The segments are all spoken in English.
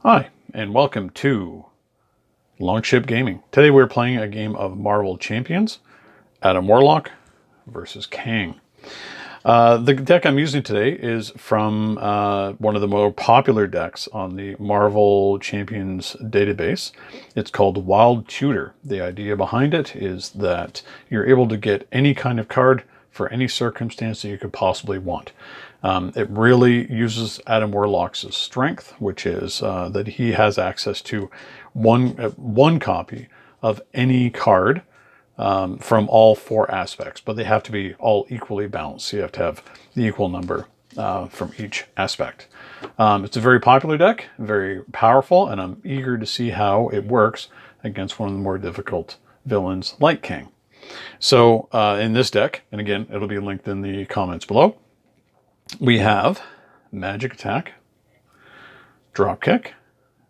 Hi, and welcome to Longship Gaming. Today we're playing a game of Marvel Champions, Adam Warlock versus Kang. The deck I'm using today is from one of the more popular decks on the Marvel Champions database. It's called Wild Tutor. The idea behind it is that you're able to get any kind of card for any circumstance that you could possibly want. It really uses Adam Warlock's strength, which is that he has access to one copy of any card from all four aspects, but they have to be all equally balanced. So you have to have the equal number from each aspect. It's a very popular deck, very powerful, and I'm eager to see how it works against one of the more difficult villains like Kang. So in this deck, and again, it'll be linked in the comments below, we have Magic Attack, Dropkick,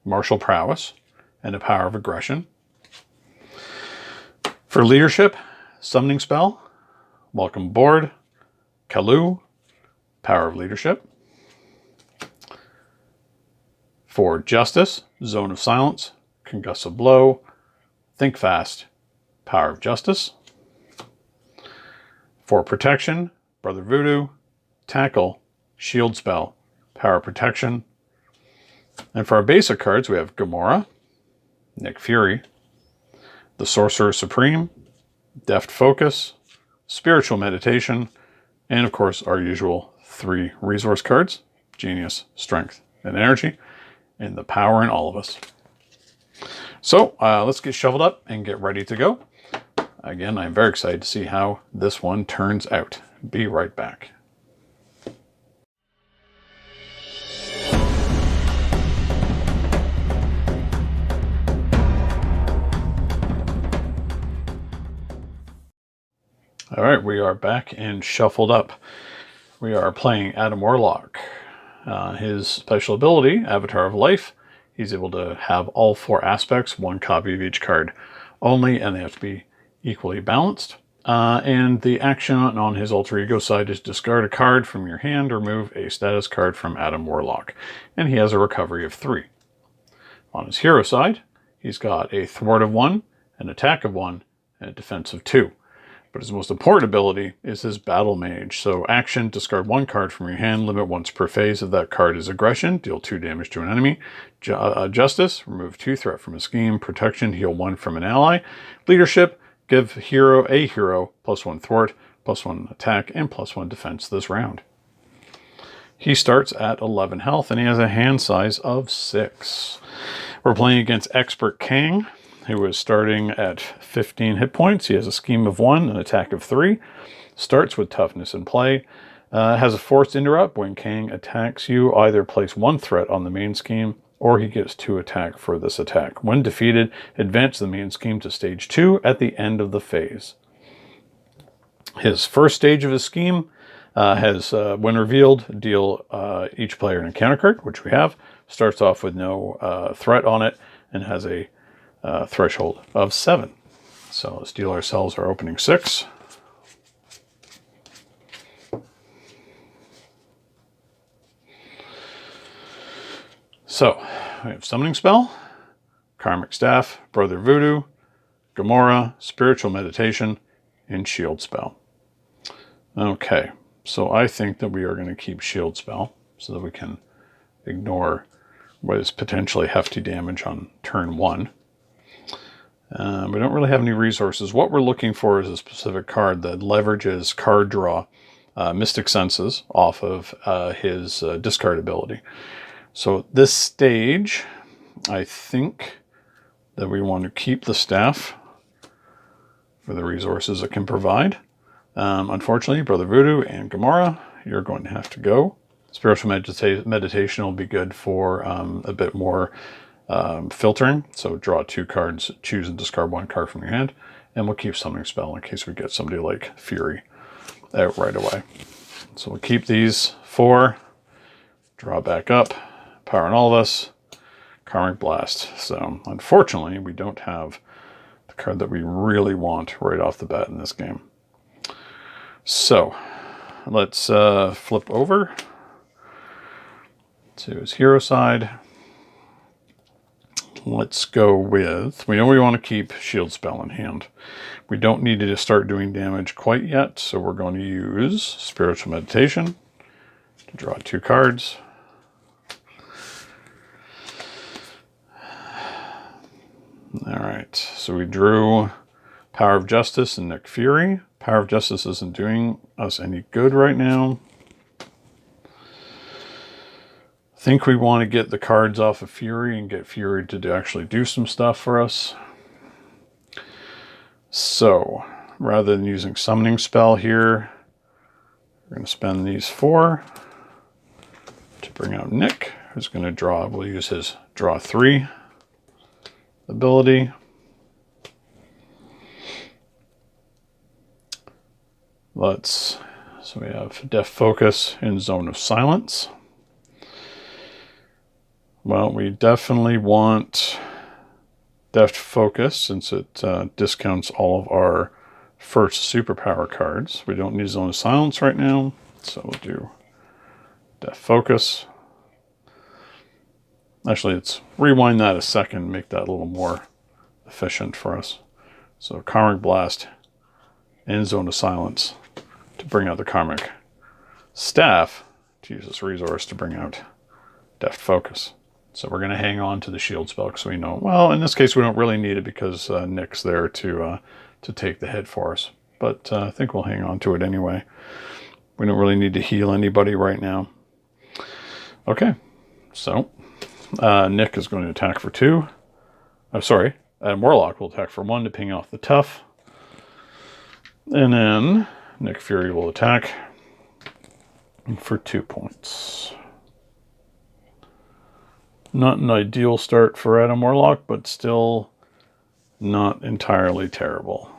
Martial Prowess, and a Power of Aggression. For leadership, Summoning Spell, Welcome Aboard, Kalu, Power of Leadership. For justice, Zone of Silence, Concussive Blow, Think Fast, Power of Justice. For protection, Brother Voodoo, Tackle, Shield Spell, Power of Protection. And for our basic cards, we have Gamora, Nick Fury, the Sorcerer Supreme, Deft Focus, Spiritual Meditation, and of course our usual 3 resource cards, Genius, Strength, and Energy, and the power in all of us. So let's get shoveled up and get ready to go. Again, I'm very excited to see how this one turns out. Be right back. All right, we are back and shuffled up. We are playing Adam Warlock. His special ability, Avatar of Life, he's able to have all 4 aspects, 1 copy of each card only, and they have to be equally balanced. And the action on his alter ego side is discard a card from your hand or remove a status card from Adam Warlock. And he has a recovery of 3. On his hero side, he's got a thwart of 1, an attack of 1, and a defense of 2. But his most important ability is his Battle Mage. So action, discard 1 card from your hand, limit once per phase if that card is aggression, deal 2 damage to an enemy. Justice, remove 2 threat from a scheme. Protection, heal 1 from an ally. Leadership, give a hero +1 thwart, +1 attack, and +1 defense this round. He starts at 11 health and he has a hand size of 6. We're playing against Expert Kang, who is starting at 15 hit points. He has a scheme of 1, an attack of 3, starts with toughness in play, has a forced interrupt. When Kang attacks you, either place 1 threat on the main scheme, or he gets 2 attack for this attack. When defeated, advance the main scheme to stage 2 at the end of the phase. His first stage of his scheme has, when revealed, deal each player an encounter card, which we have. Starts off with no threat on it, and has a threshold of 7. So let's deal ourselves our opening 6. So we have Summoning Spell, Karmic Staff, Brother Voodoo, Gamora, Spiritual Meditation, and Shield Spell. Okay, so I think that we are going to keep Shield Spell so that we can ignore what is potentially hefty damage on turn 1. We don't really have any resources. What we're looking for is a specific card that leverages card draw, Mystic Senses, off of his discard ability. So at this stage, I think that we want to keep the staff for the resources it can provide. Unfortunately, Brother Voodoo and Gamora, you're going to have to go. Spiritual Meditation will be good for a bit more filtering. So draw 2 cards, choose and discard 1 card from your hand, and we'll keep Summoning Spell in case we get somebody like Fury out right away. So we'll keep these 4, draw back up, power in all of us, Karmic Blast. So unfortunately, we don't have the card that we really want right off the bat in this game. So let's flip over to his hero side. let's go with, we know we want to keep Shield Spell in hand. We don't need to start doing damage quite yet, so we're going to use Spiritual Meditation to draw 2 cards. Alright, so we drew Power of Justice and Nick Fury. Power of Justice isn't doing us any good right now. I think we want to get the cards off of Fury and get Fury to actually do some stuff for us. So, rather than using Summoning Spell here, we're going to spend these 4 to bring out Nick, who's going to draw. We'll use his Draw 3 ability. So we have Deaf Focus in Zone of Silence. Well, we definitely want Deft Focus since it discounts all of our first superpower cards. We don't need Zone of Silence right now, so we'll do Deft Focus. Actually, let's rewind that a second, make that a little more efficient for us. So Karmic Blast and Zone of Silence to bring out the Karmic Staff, to use this resource to bring out Deft Focus. So we're going to hang on to the Shield Spell because we know, well, in this case we don't really need it because Nick's there to take the hit for us. But I think we'll hang on to it anyway. We don't really need to heal anybody right now. Okay, so Nick is going to attack for 2. I'm sorry, Warlock will attack for 1 to ping off the tough. And then Nick Fury will attack for 2 points. Not an ideal start for Adam Warlock, but still not entirely terrible.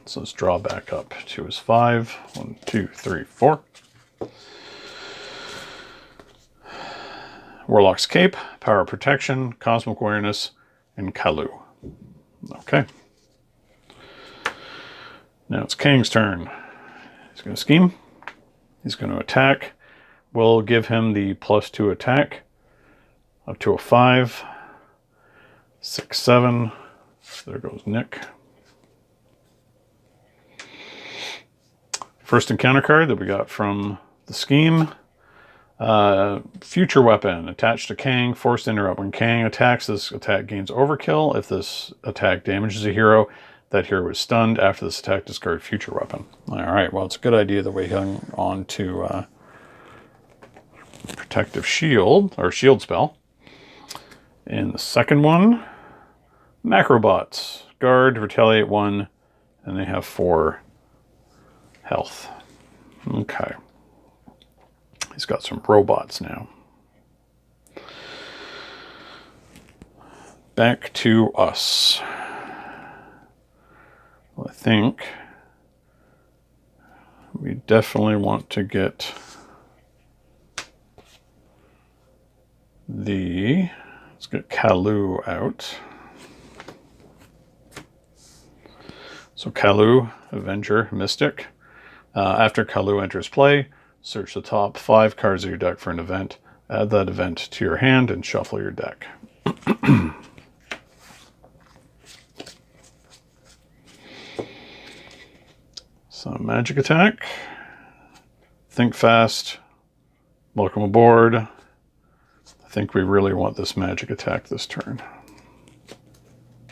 So let's draw back up to his 5. 1, 2, 3, 4. Warlock's Cape, Power of Protection, Cosmic Awareness, and Kalu. Okay. Now it's Kang's turn. He's going to scheme. He's going to attack. We'll give him the +2 attack. Up to a 5, 6, 7. There goes Nick. First encounter card that we got from the scheme. Future weapon attached to Kang, forced to interrupt. When Kang attacks, this attack gains overkill. If this attack damages a hero, that hero is stunned. After this attack, discard future weapon. Alright, well, it's a good idea that we hung on to Protective Shield, or Shield Spell. And the second one, Macrobots. Guard, Retaliate 1, and they have 4 health. Okay. He's got some robots now. Back to us. Well, I think we definitely want to get let's get Kalu out. So Kalu, Avenger, Mystic. After Kalu enters play, search the top 5 cards of your deck for an event. Add that event to your hand and shuffle your deck. So magic attack. Think fast. Welcome aboard. I think we really want this magic attack this turn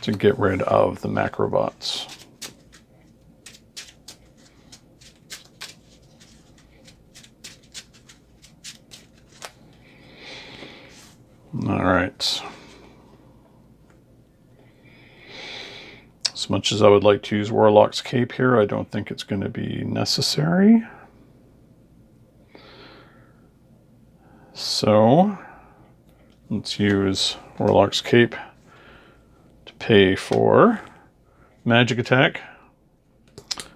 to get rid of the Macrobots. All right. As much as I would like to use Warlock's Cape here, I don't think it's going to be necessary. So let's use Warlock's Cape to pay for magic attack.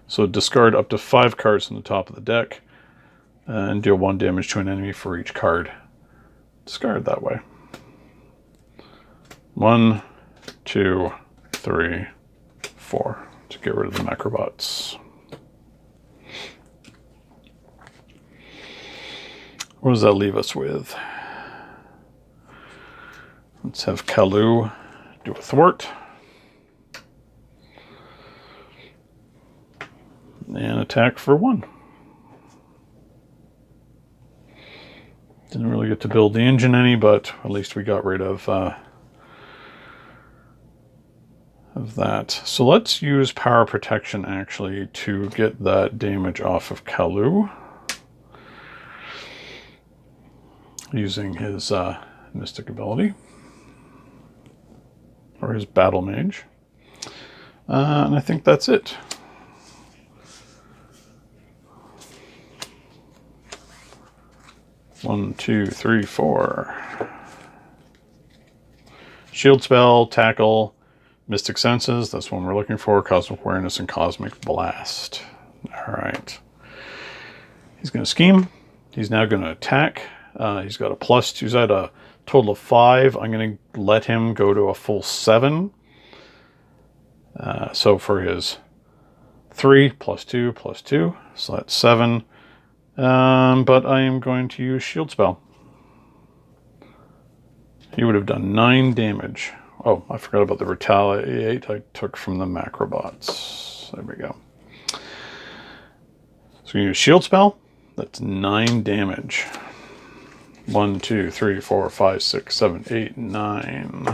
So discard up to 5 cards on the top of the deck and deal 1 damage to an enemy for each card. Discard that way. 1, 2, 3, 4 to get rid of the Macrobots. What does that leave us with? Let's have Kalu do a thwart. And attack for 1. Didn't really get to build the engine any, but at least we got rid of that. So let's use power protection actually to get that damage off of Kalu. Using his mystic ability. Or his battle mage. And I think that's it. One, two, three, four. Shield spell, tackle, mystic senses. That's one we're looking for. Cosmic awareness and cosmic blast. All right. He's going to scheme. He's now going to attack. He's got a +2. He's at a total of 5. I'm going to let him go to a full 7. So for his 3 +2 +2, so that's 7. But I am going to use shield spell. He would have done 9 damage. Oh, I forgot about the retaliate I took from the macrobots. There we go. So we use shield spell. That's 9 damage. 1, 2, 3, 4, 5, 6, 7, 8, 9.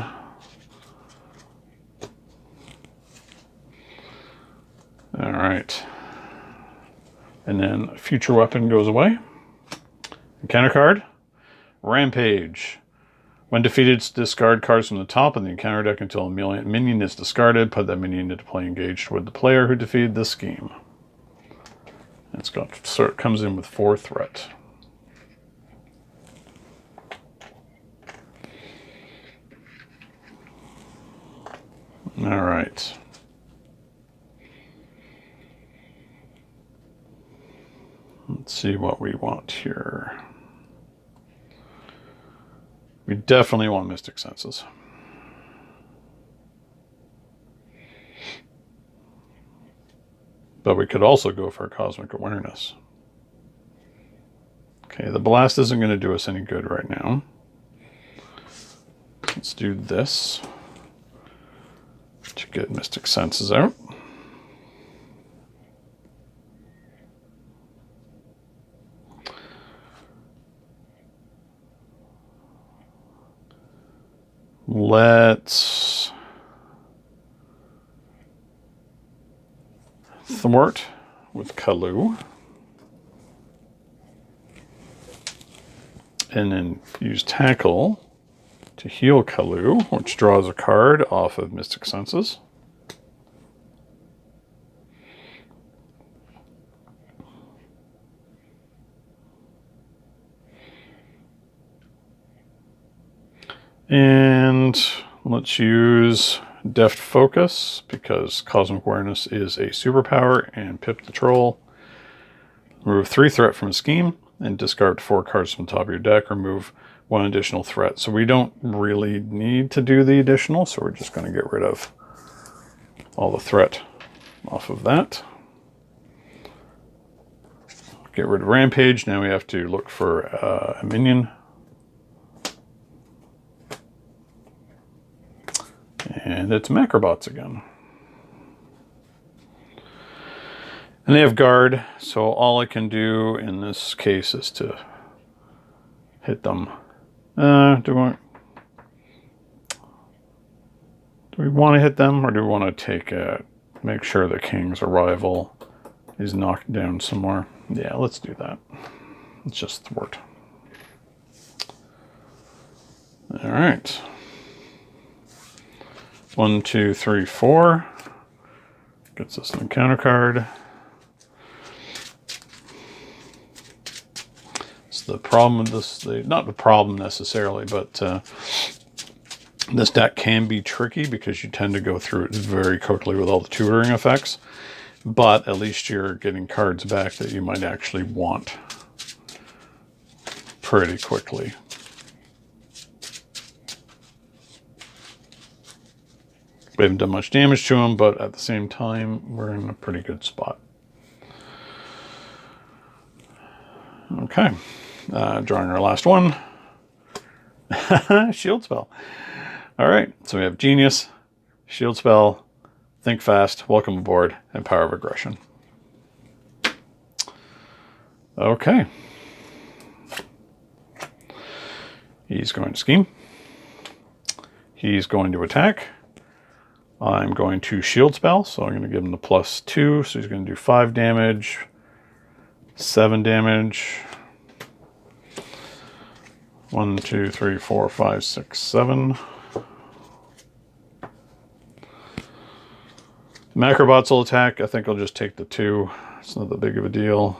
All right. And then a future weapon goes away. Encounter card, Rampage. When defeated, discard cards from the top of the encounter deck until a minion is discarded. Put that minion into play engaged with the player who defeated this scheme. It's got, so it comes in with 4 threat. All right. Let's see what we want here. We definitely want Mystic Senses. But we could also go for Cosmic Awareness. Okay, the blast isn't going to do us any good right now. Let's do this to get Mystic Senses out. Let's thwart with Kalu. And then use tackle to heal Kalu, which draws a card off of Mystic Senses. And let's use Deft Focus, because Cosmic Awareness is a superpower, and Pip the Troll. Remove 3 threat from a scheme, and discard 4 cards from the top of your deck. Remove 1 additional threat. So we don't really need to do the additional, so we're just going to get rid of all the threat off of that. Get rid of Rampage. Now we have to look for a minion. And it's Macrobots again. And they have guard, so all I can do in this case is to hit them. Do we want to hit them, or do we want to make sure the King's arrival is knocked down some more? Yeah, let's do that. Let's just thwart. All right. 1, 2, 3, 4. Gets us an encounter card. So the problem with this, not the problem necessarily, but this deck can be tricky because you tend to go through it very quickly with all the tutoring effects. But at least you're getting cards back that you might actually want pretty quickly. We haven't done much damage to him, but at the same time, we're in a pretty good spot. Okay, drawing our last one. Shield spell. All right, so we have Genius, Shield Spell, Think Fast, Welcome Aboard, and Power of Aggression. Okay. He's going to scheme. He's going to attack. I'm going to Shield Spell, so I'm going to give him the +2, so he's going to do 5 damage, 7 damage. 1, 2, 3, 4, 5, 6, 7. Macrobots will attack. I think I'll just take the 2. It's not that big of a deal.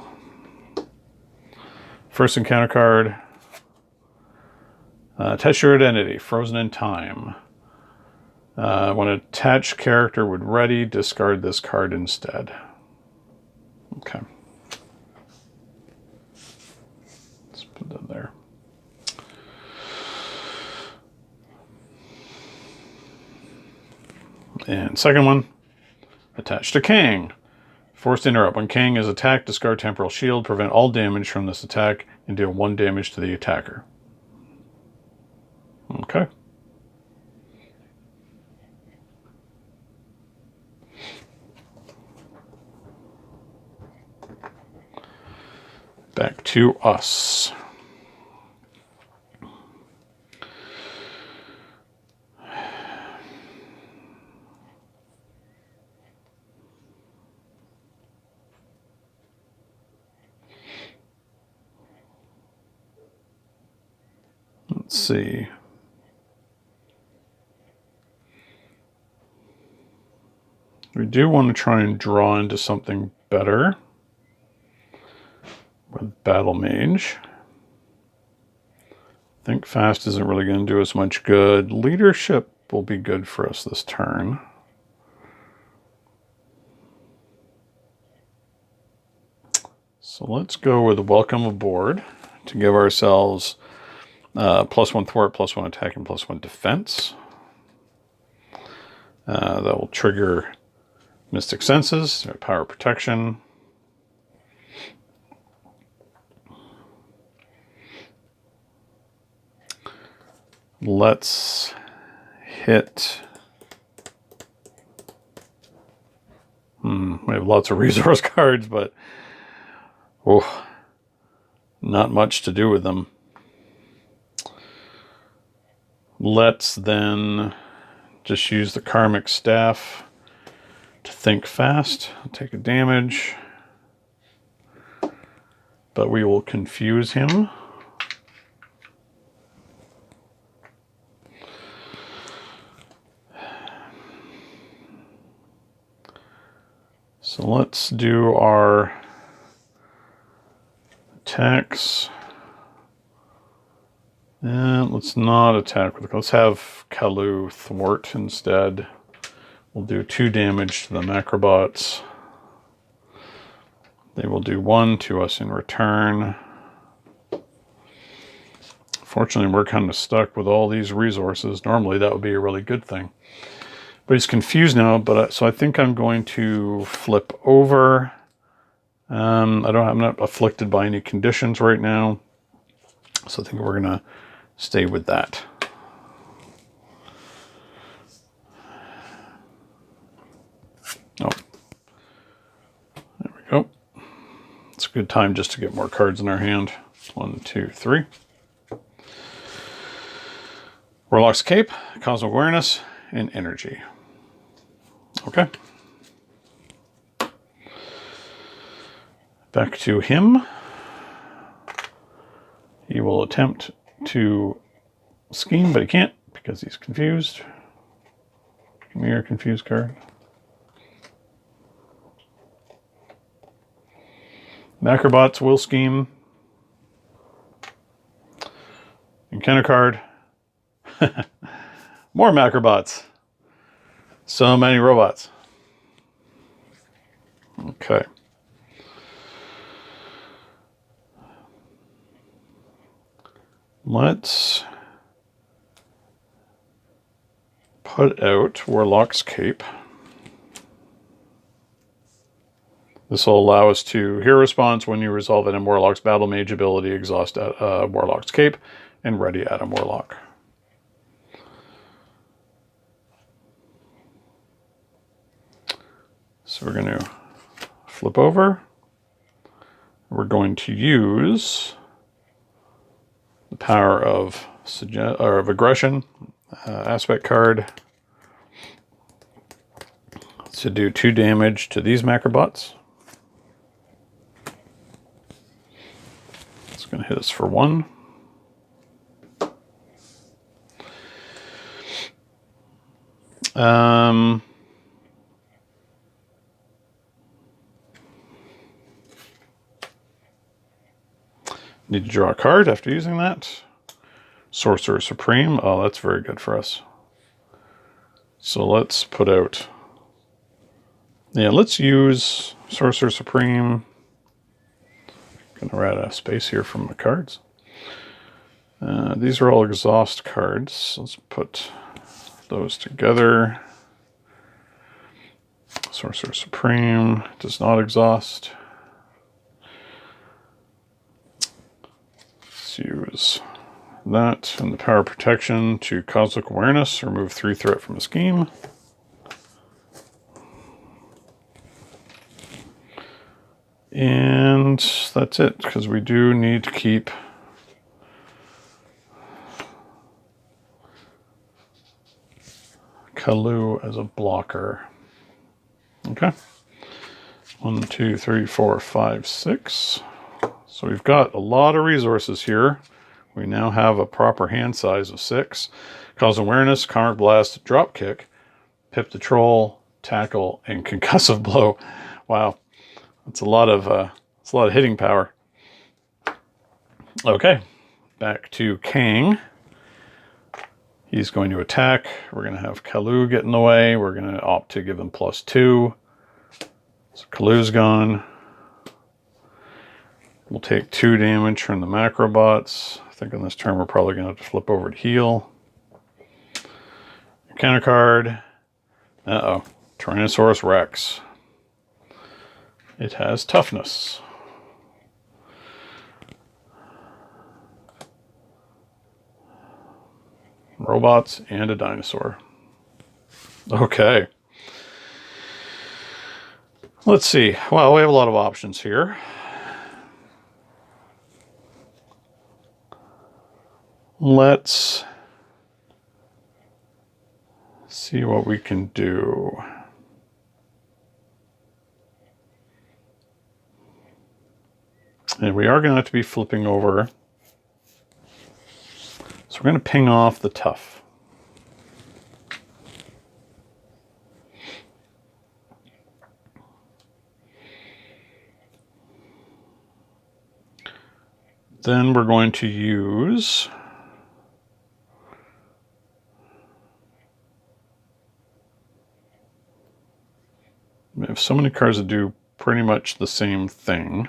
First encounter card. Test your identity. Frozen in time. When an attached character would ready, discard this card instead. Okay. Let's put that there. And second one, attached to Kang. Forced interrupt. When Kang is attacked, discard Temporal Shield, prevent all damage from this attack, and deal 1 damage to the attacker. Okay. Back to us. Let's see. We do want to try and draw into something better with Battle Mage. Think Fast isn't really going to do us much good. Leadership will be good for us this turn. So let's go with Welcome Aboard to give ourselves +1 thwart, +1 attack, and +1 defense. That will trigger Mystic Senses, Power Protection. Let's hit. We have lots of resource cards, but not much to do with them. Let's then just use the Karmic Staff to think fast. I'll take a damage, but we will confuse him. So let's do our attacks. And let's not attack with, let's have Kalu thwart instead. We'll do 2 damage to the Macrobots. They will do 1 to us in return. Fortunately, we're kind of stuck with all these resources. Normally, that would be a really good thing. But he's confused now, so I think I'm going to flip over. I'm not afflicted by any conditions right now. So I think we're going to stay with that. Oh, there we go. It's a good time just to get more cards in our hand. 1, 2, 3. Warlock's Cape, Cosmic Awareness, and Energy. Okay. Back to him. He will attempt to scheme, but he can't because he's confused. Give me your confused card. Macrobots will scheme. Encounter card. More Macrobots. So many robots. Okay. Let's put out Warlock's Cape. This will allow us to hear response when you resolve an Warlock's Battle Mage ability, exhaust Warlock's Cape, and ready Adam Warlock. So we're going to flip over. We're going to use the power of aggression aspect card to do 2 damage to these macrobots. It's going to hit us for 1. Need to draw a card after using that. Sorcerer Supreme. Oh, that's very good for us. So let's put out... Yeah, let's use Sorcerer Supreme. Gonna add a space here from the cards. These are all exhaust cards. Let's put those together. Sorcerer Supreme does not exhaust. Let's use that and the power of protection to Cosmic Awareness. Remove 3 threat from a scheme. And that's it, because we do need to keep Kalu as a blocker. Okay. 1, 2, 3, 4, 5, 6. So we've got a lot of resources here. We now have a proper hand size of 6. Cause Awareness, Karmic Blast, Drop Kick, Pip the Troll, Tackle, and Concussive Blow. Wow, that's a lot of hitting power. Okay, back to Kang. He's going to attack. We're going to have Kalu get in the way. We're going to opt to give him +2. So Kalu's gone. We'll take 2 damage from the macrobots. I think on this turn we're probably going to have to flip over to heal. Counter card. Uh-oh. Tyrannosaurus Rex. It has toughness. Robots and a dinosaur. Okay. Let's see. Well, we have a lot of options here. Let's see what we can do. And we are going to have to be flipping over. So we're going to ping off the tough. Then we're going to use we have so many cards that do pretty much the same thing.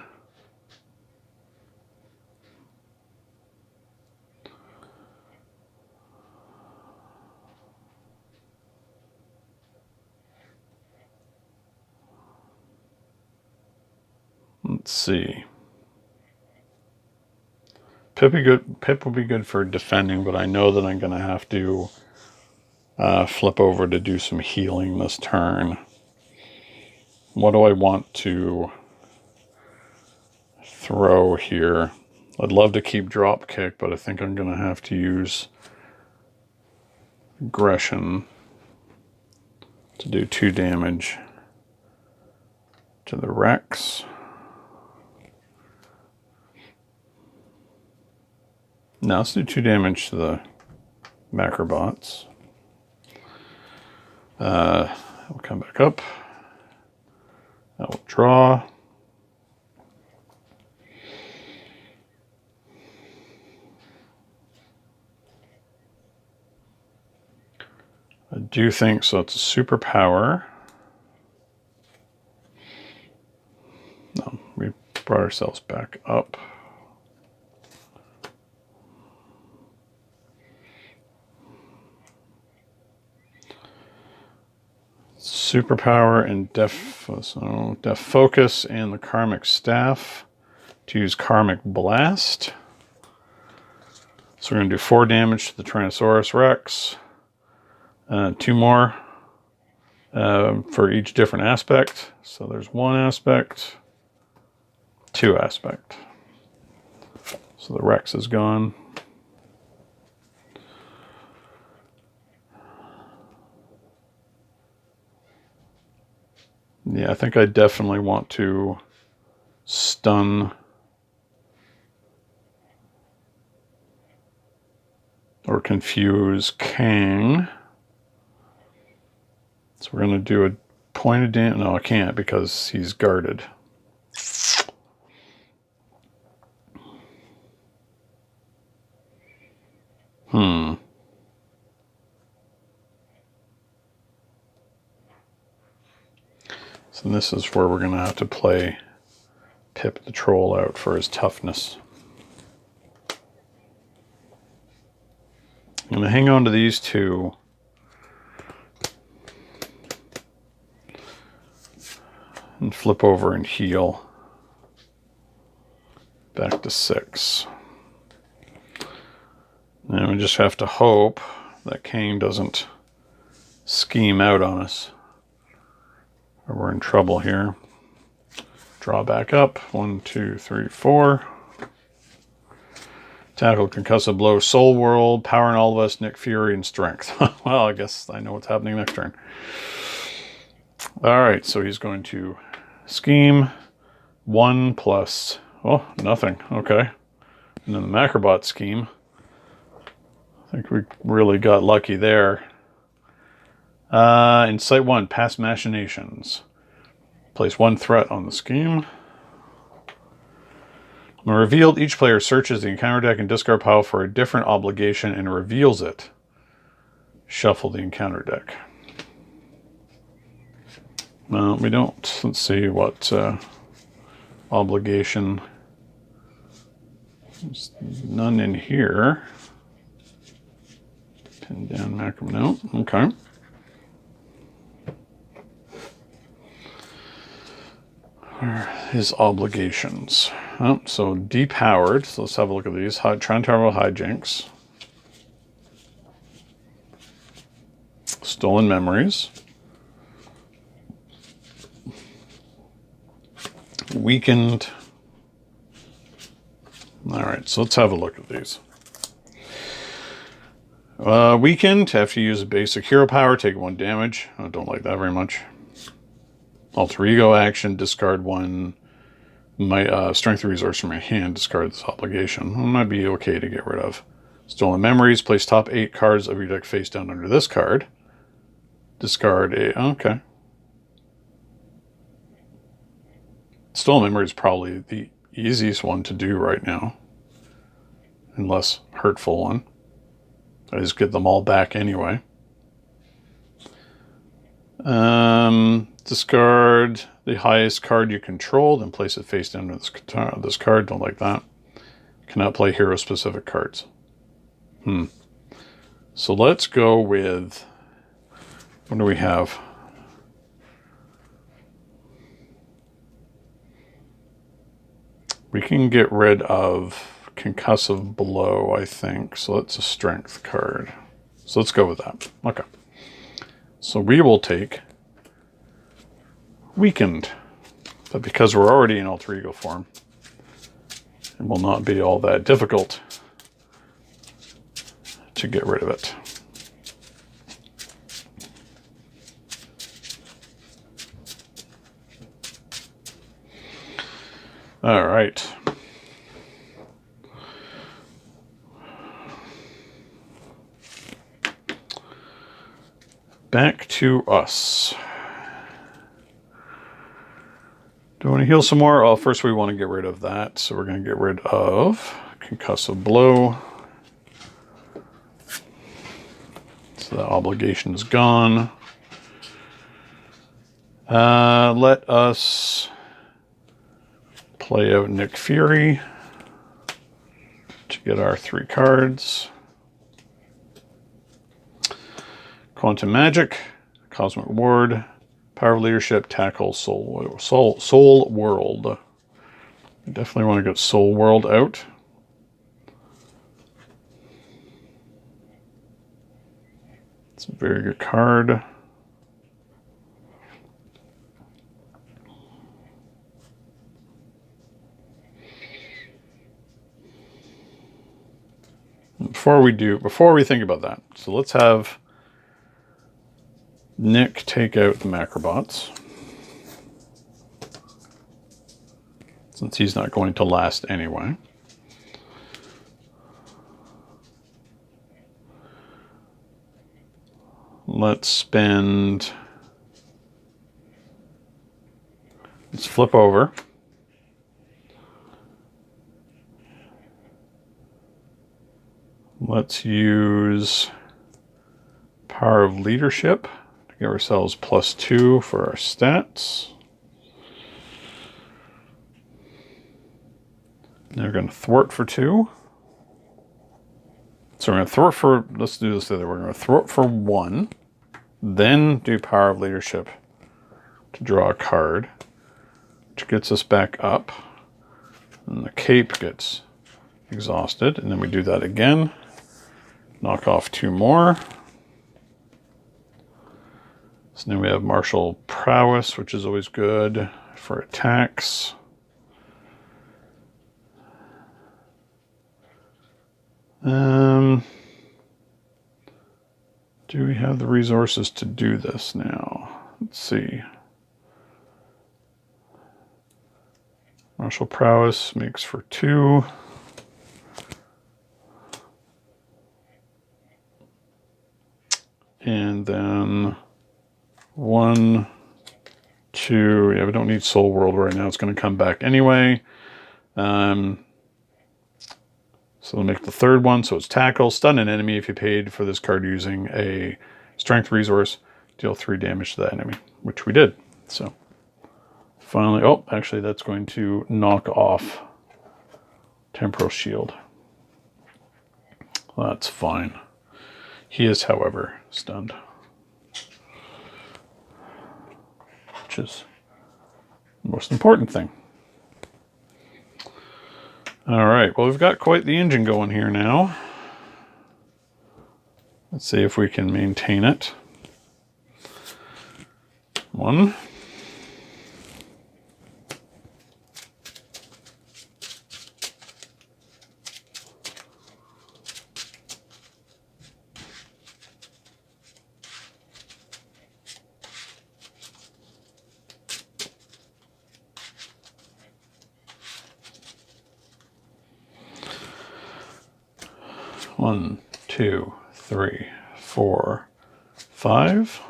Let's see. Pip will be good for defending, but I know that I'm going to have to flip over to do some healing this turn. What do I want to throw here? I'd love to keep drop kick, but I think I'm going to have to use aggression to do 2 damage to the Rex. Now let's do 2 damage to the macrobots. I'll come back up. I will draw. I do think so. It's a superpower. No, we brought ourselves back up. Superpower and Def Focus and the Karmic Staff to use Karmic Blast. So we're going to do 4 damage to the Tyrannosaurus Rex. 2 more. for each different aspect. So there's 1 aspect, 2 aspect. So the Rex is gone. Yeah, I think I definitely want to stun or confuse KANG. So we're going to do a pointed damage. No, I can't because he's guarded. So this is where we're going to have to play Pip the Troll out for his toughness. I'm going to hang on to these 2. And flip over and heal. Back to 6. And we just have to hope that KANG doesn't scheme out on us, or we're in trouble here. Draw back up. 1, 2, 3, 4. Tackle, concussive blow, soul world, power in all of us, Nick Fury, and strength. Well, I guess I know what's happening next turn. All right, so he's going to scheme. 1 plus, oh, nothing. Okay. And then the Macrobot scheme. I think we really got lucky there. In Site 1, past machinations. Place 1 threat on the scheme. When revealed, each player searches the encounter deck and discard pile for a different obligation and reveals it. Shuffle the encounter deck. Well, we don't. Let's see what obligation. There's none in here. Pin down macro. No. Okay. His obligations. Oh, so depowered. So let's have a look at these. Tron-Turbo Hijinks. Stolen Memories. Weakened. Alright, so let's have a look at these. Weakened. After you use a basic hero power, take 1 damage. I don't like that very much. Alter Ego action, discard 1 my strength resource from my hand, discard this obligation. It might be okay to get rid of. Stolen Memories, place top 8 cards of your deck face down under this card. Discard a... Okay. Stolen Memory is probably the easiest one to do right now. And less hurtful one. I just get them all back anyway. Discard the highest card you control, then place it face down to this card. Don't like that. Cannot play hero-specific cards. So let's go with... What do we have? We can get rid of Concussive Blow, I think. So that's a strength card. So let's go with that. Okay. So we will take Weakened. But because we're already in Alter Ego form, it will not be all that difficult to get rid of it. All right. Back to us. Do I want to heal some more? Oh, first we want to get rid of that. So we're going to get rid of Concussive Blow. So the obligation is gone. Let us play out Nick Fury to get our 3 cards. Quantum Magic, Cosmic Ward, Power of Leadership, Tackle, Soul World. I definitely want to get Soul World out. It's a very good card. before we think about that, so let's have Nick take out the Macrobots, since he's not going to last anyway. Let's flip over. Let's use Power of Leadership to give ourselves +2 for our stats. Now we're going to thwart for 2. So we're going to thwart for, let's do this the other way. We're going to thwart for 1, then do Power of Leadership to draw a card, which gets us back up. And the cape gets exhausted, and then we do that again. Knock off 2 more. So now we have martial prowess, which is always good for attacks. Do we have the resources to do this now? Let's see. Martial prowess makes for 2. And then 1, 2. Yeah, we don't need Soul World right now. It's going to come back anyway. So we'll make the third one. So it's tackle. Stun an enemy if you paid for this card using a strength resource. Deal 3 damage to that enemy, which we did. So finally, oh, actually that's going to knock off Temporal Shield. That's fine. He is, however, stunned, which is the most important thing. All right, well, we've got quite the engine going here now. Let's see if we can maintain it. 1. One, 2, 3, 4, 5.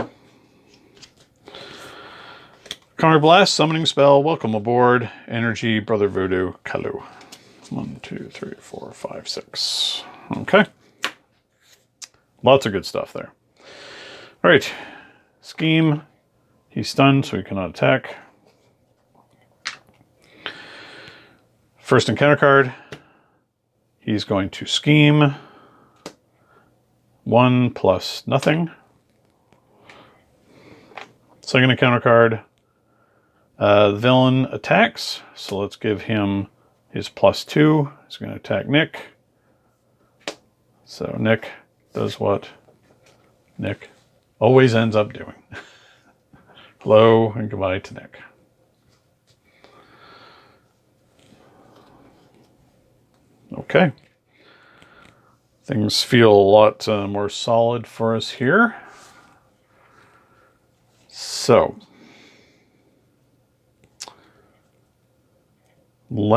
Counter Blast, Summoning Spell, Welcome Aboard, Energy, Brother Voodoo, Kalu. 1, 2, 3, 4, 5, 6. Okay. Lots of good stuff there. All right. Scheme. He's stunned, so he cannot attack. First encounter card. He's going to scheme. 1 plus nothing. Second encounter card. The villain attacks, so let's give him his +2. He's going to attack Nick. So Nick does what Nick always ends up doing. Hello and goodbye to Nick. Okay. Things feel a lot more solid for us here. So we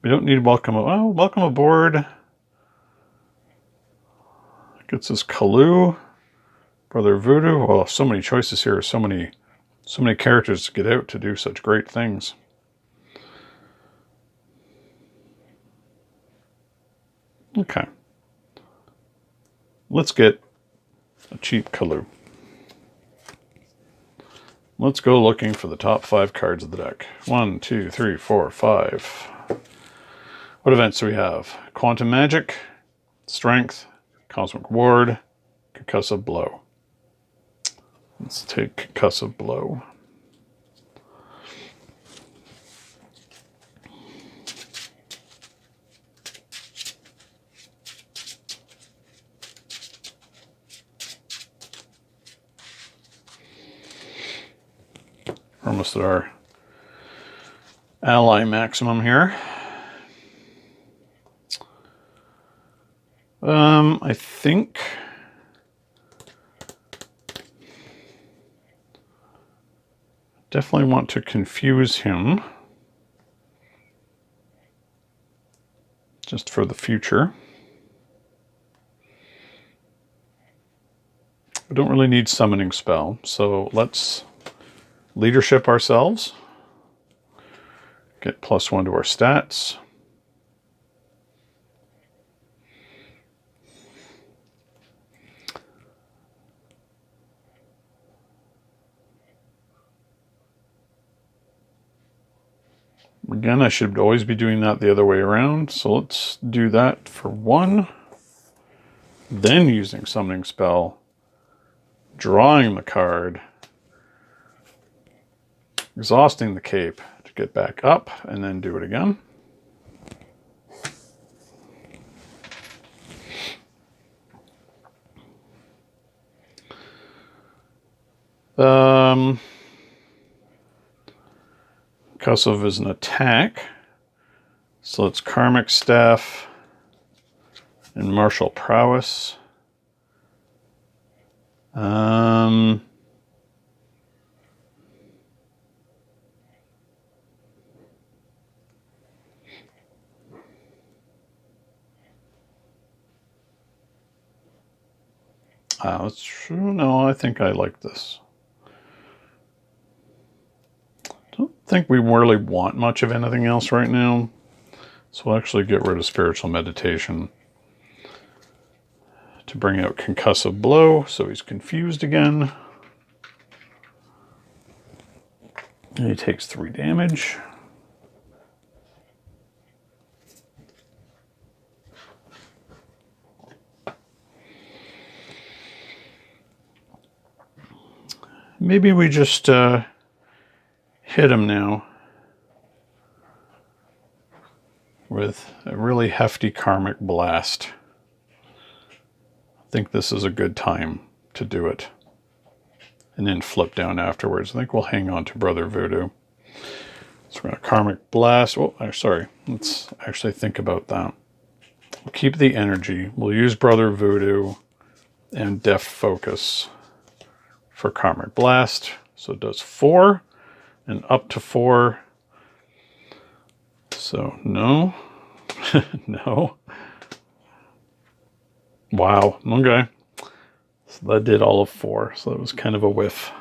don't need welcome. Oh, welcome aboard. Gets us Kalu, Brother Voodoo. Oh, so many choices here. So many characters to get out to do such great things. Okay. Let's get a cheap Kalu. Let's go looking for the top 5 cards of the deck. 1, 2, 3, 4, 5. What events do we have? Quantum Magic, Strength, Cosmic Ward, Concussive Blow. Let's take Concussive Blow. We're almost at our ally maximum here. I think definitely want to confuse him just for the future. We don't really need summoning spell, so let's leadership ourselves. Get +1 to our stats. Again, I should always be doing that the other way around, so let's do that for 1. Then using summoning spell, drawing the card, exhausting the cape to get back up, and then do it again. Concussive is an attack, so it's Karmic Staff and Martial Prowess. That's true. No, I think I like this. Don't think we really want much of anything else right now. So we'll actually get rid of Spiritual Meditation to bring out Concussive Blow, so he's confused again. And he takes 3 damage. Maybe we just hit him now with a really hefty Karmic Blast. I think this is a good time to do it. And then flip down afterwards. I think we'll hang on to Brother Voodoo. So we're going to Karmic Blast. Oh, sorry. Let's actually think about that. We'll keep the energy. We'll use Brother Voodoo and Deft Focus for Karmic Blast. So it does 4 and up to 4. So no. No. Wow. Okay. So that did all of 4. So that was kind of a whiff.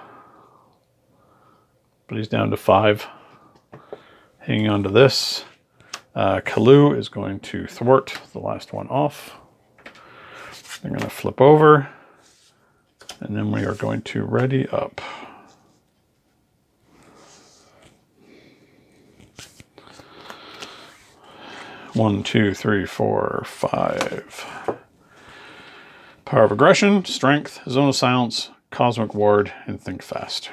But he's down to 5. Hanging on to this. Kalu is going to thwart the last one off. I'm going to flip over. And then we are going to ready up. One, two, three, four, 5. Power of Aggression, Strength, Zone of Silence, Cosmic Ward, and Think Fast.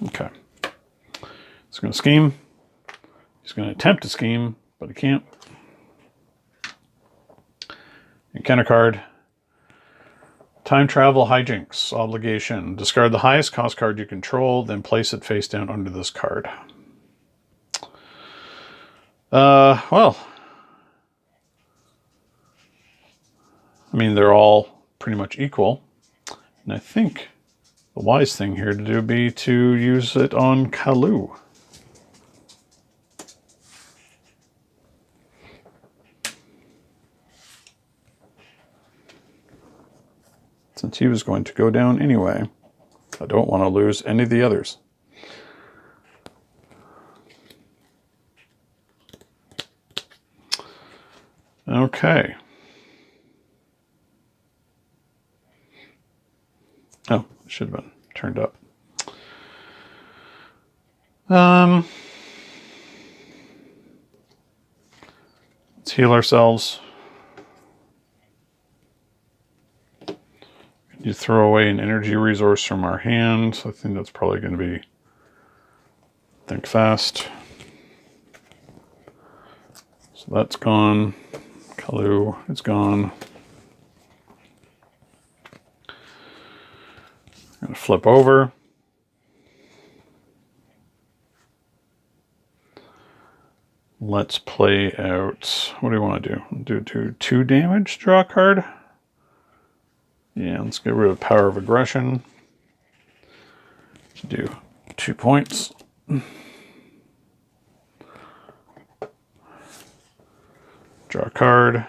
Okay. He's going to scheme. He's going to attempt to scheme, but he can't. Encounter card. Time Travel Hijinks. Obligation. Discard the highest cost card you control, then place it face down under this card. Well. I mean, they're all pretty much equal. And I think the wise thing here to do would be to use it on Kalu. Since he was going to go down anyway. I don't want to lose any of the others. Okay. Oh, it should have been turned up. Let's heal ourselves. You throw away an energy resource from our hand. So I think that's probably going to be Think Fast. So that's gone. Kalu is gone. I'm going to flip over. Let's play out, what do we want to do? Do 2 damage, draw a card? Yeah, let's get rid of Power of Aggression. Do 2 points. Draw a card.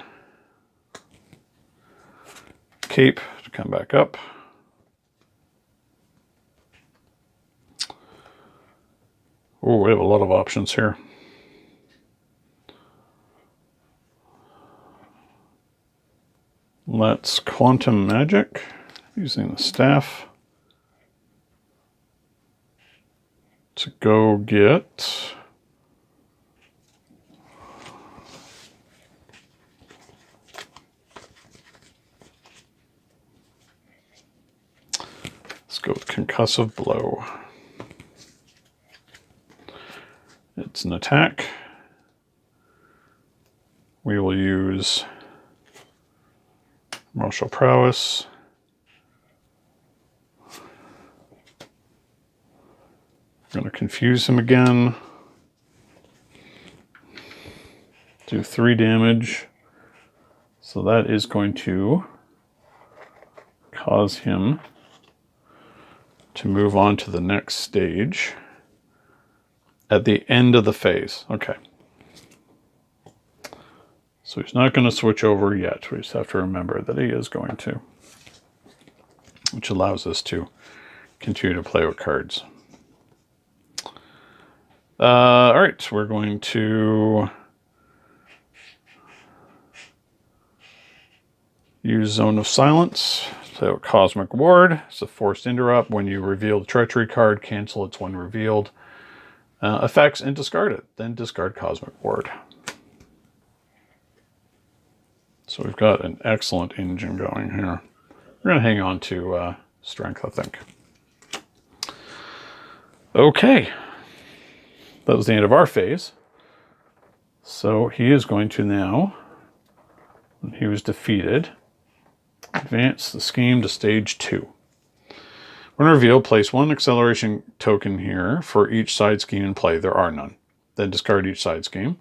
Cape to come back up. Oh, we have a lot of options here. Let's Quantum Magic using the staff to go get let's go with Concussive Blow. It's an attack. We will use Martial Prowess. I'm going to confuse him again. Do 3 damage. So that is going to cause him to move on to the next stage at the end of the phase. Okay. So he's not going to switch over yet. We just have to remember that he is going to, which allows us to continue to play with cards. All right, we're going to use Zone of Silence. Play with Cosmic Ward. It's a forced interrupt. When you reveal the Treachery card, cancel its when revealed effects and discard it. Then discard Cosmic Ward. So we've got an excellent engine going here. We're going to hang on to Strength, I think. Okay. That was the end of our phase. So he is going to now, when he was defeated, advance the scheme to stage 2. When revealed, place 1 acceleration token here for each side scheme in play. There are none. Then discard each side scheme.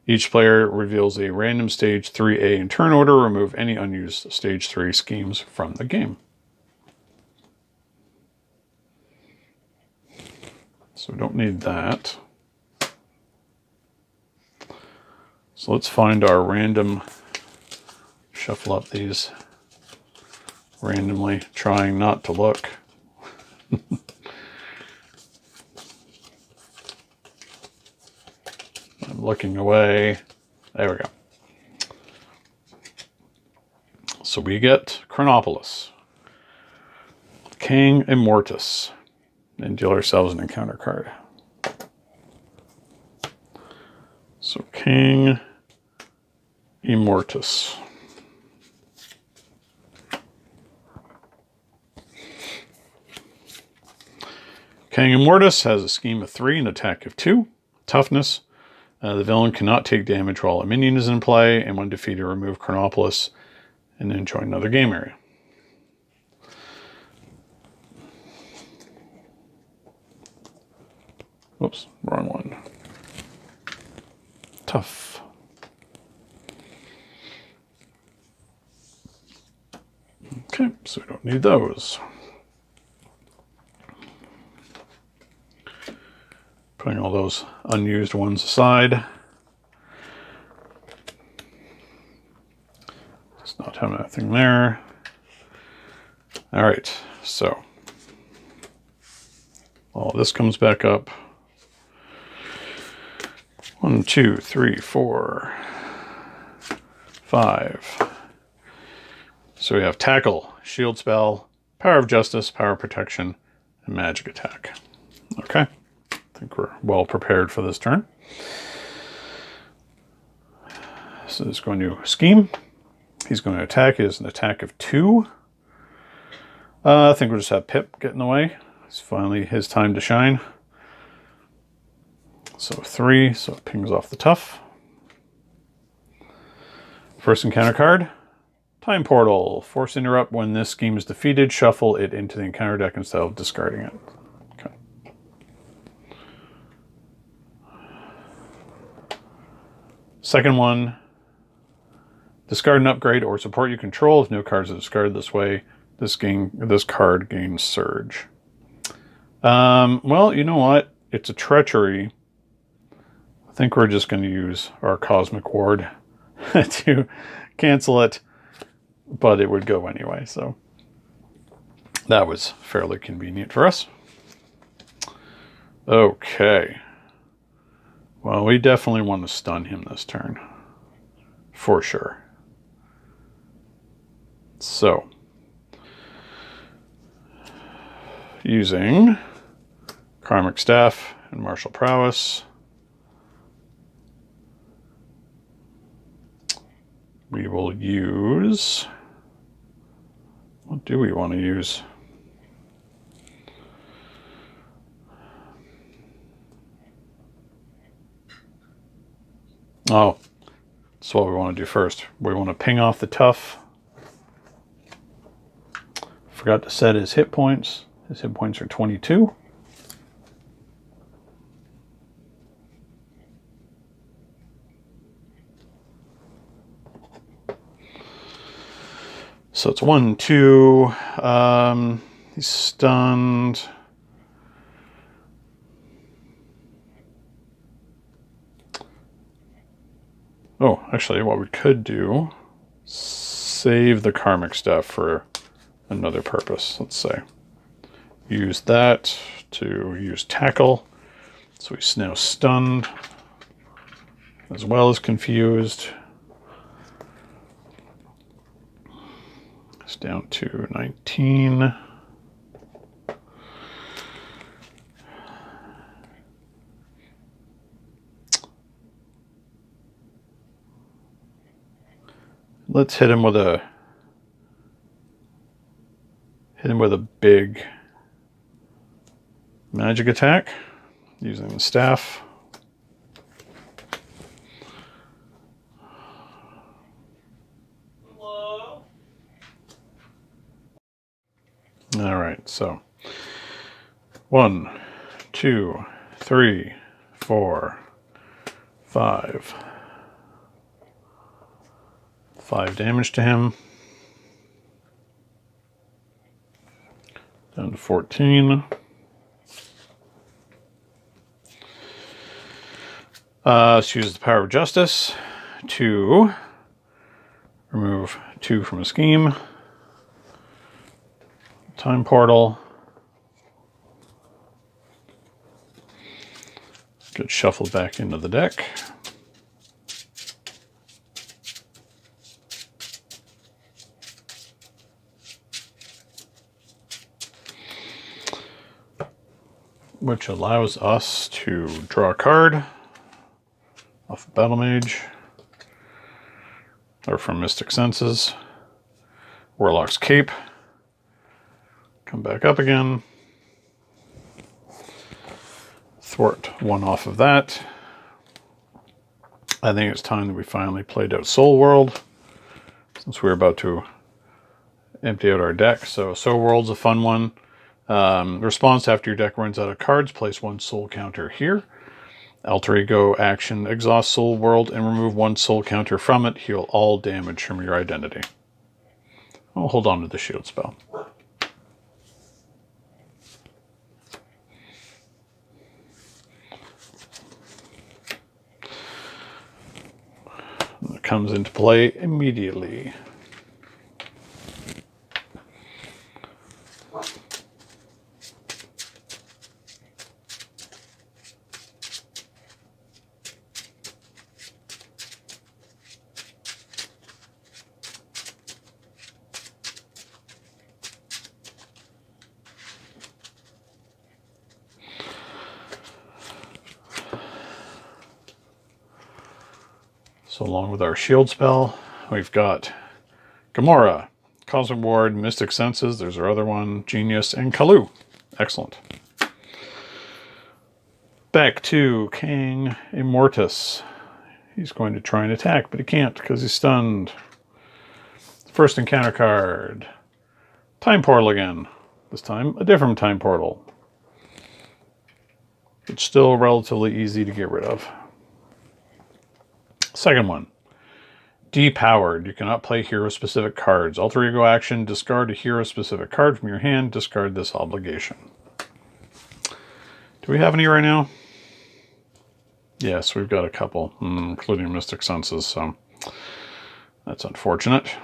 Each player reveals a random stage 3A in turn order. Remove any unused stage 3 schemes from the game. So we don't need that. So let's find our random, shuffle up these randomly, trying not to look. I'm looking away. There we go. So we get Chronopolis, KANG Immortus, and deal ourselves an encounter card. So KANG Immortus. KANG Immortus has a scheme of 3 and attack of 2. Toughness. The villain cannot take damage while a minion is in play, and when defeated, remove Chronopolis and then join another game area. Whoops, wrong one. Tough. Okay, so we don't need those. Putting all those unused ones aside. Let's not have anything there. All right, so all this comes back up. 1, 2, 3, 4, 5. So we have Tackle, Shield Spell, Power of Justice, Power of Protection, and Magic Attack. Okay. I think we're well prepared for this turn. So he's going to scheme. He's going to attack. He has an attack of 2. I think we'll just have Pip get in the way. It's finally his time to shine. So 3, so it pings off the tough. First encounter card, Time Portal. Force interrupt. When this scheme is defeated, shuffle it into the encounter deck instead of discarding it. Okay. Second one, discard an upgrade or support you control. If no cards are discarded this way, this card gains Surge. Well, you know what? It's a treachery. I think we're just going to use our Cosmic Ward to cancel it, but it would go anyway, so that was fairly convenient for us. Okay. Well, we definitely want to stun him this turn. For sure. So, using Karmic Staff and Martial Prowess, we will use... What do we want to use? Oh, that's what we want to do first. We want to ping off the tough. Forgot to set his hit points. His hit points are 22. So it's 1, 2. He's stunned. Oh, actually, what we could do, save the Karmic stuff for another purpose, let's say. Use that to use Tackle. So he's now stunned, as well as confused. It's down to 19. Let's hit him with a big magic attack using the staff. Hello? All right, so 1, 2, 3, 4, 5. 5 damage to him. Down to 14. Let's use the Power of Justice to remove 2 from a scheme. Time Portal. Get shuffled back into the deck. Which allows us to draw a card off of Battle Mage or from Mystic Senses. Warlock's Cape. Come back up again. Thwart 1 off of that. I think it's time that we finally played out Soul World, since we're about to empty out our deck. So Soul World's a fun one. Response: after your deck runs out of cards, place 1 soul counter here. Alter Ego action: exhaust Soul World and remove 1 soul counter from it. Heal all damage from your identity. I'll hold on to the shield spell. And it comes into play immediately. So along with our shield spell, we've got Gamora, Cosmic Ward, Mystic Senses, there's our other one, Genius, and Kalu. Excellent. Back to KANG Immortus. He's going to try and attack, but he can't because he's stunned. First encounter card. Time Portal again. This time, a different Time Portal. It's still relatively easy to get rid of. Second one, depowered. You cannot play hero-specific cards. Alter ego action, discard a hero-specific card from your hand. Discard this obligation. Do we have any right now? Yes, we've got a couple, including Mystic Senses, so that's unfortunate.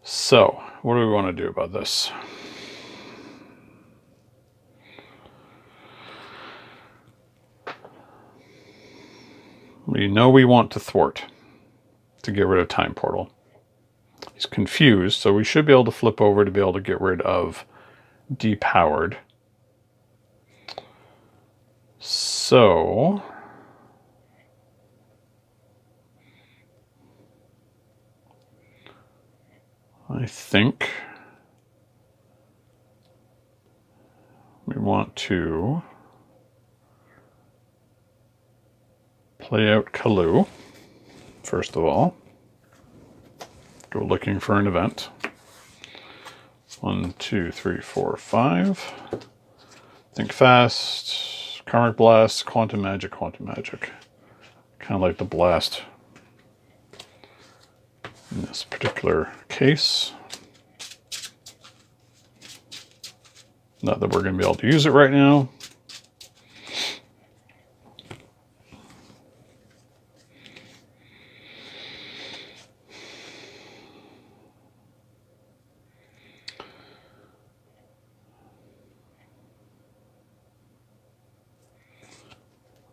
So, what do we want to do about this? We know we want to thwart to get rid of Time Portal. He's confused, so we should be able to flip over to be able to get rid of depowered. So I think we want to play out Kalu, first of all. Go looking for an event. 1, 2, 3, 4, 5. Think fast. Karmic Blast, Quantum Magic, Quantum Magic. Kind of like the blast in this particular case. Not that we're going to be able to use it right now.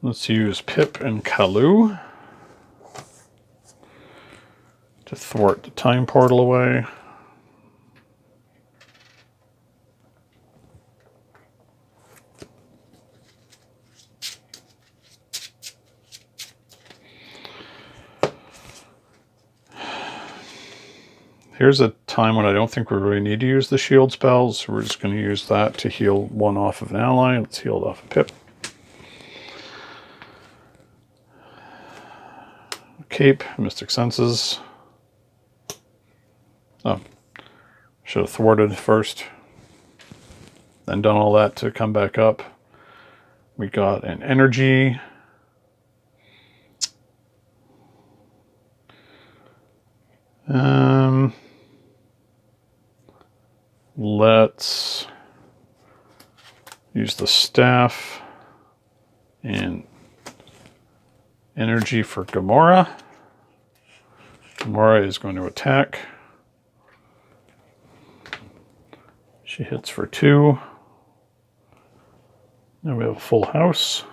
Let's use Pip and Kalu to thwart the Time Portal away. Here's a time when I don't think we really need to use the shield spells. So we're just going to use that to heal one off of an ally. Let's heal it off of Pip. Cape, Mystic Senses. Oh, should have thwarted first. Then done all that to come back up. We got an energy. Let's use the staff and energy for Gamora. Gamora is going to attack. She hits for 2. Now we have a full house.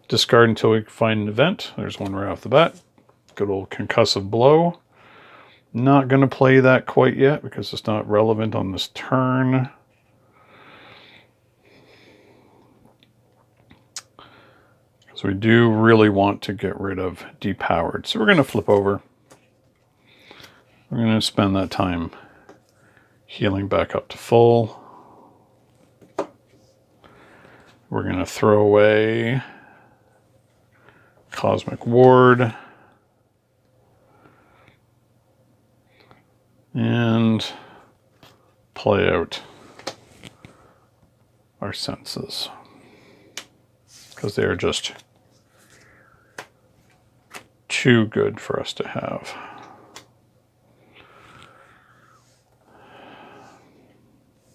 Discard until we find an event. There's one right off the bat. Good old concussive blow. Not going to play that quite yet because it's not relevant on this turn. Because we do really want to get rid of depowered. So we're going to flip over. We're going to spend that time healing back up to full. We're going to throw away Cosmic Ward. And play out our senses. Because they are just too good for us to have.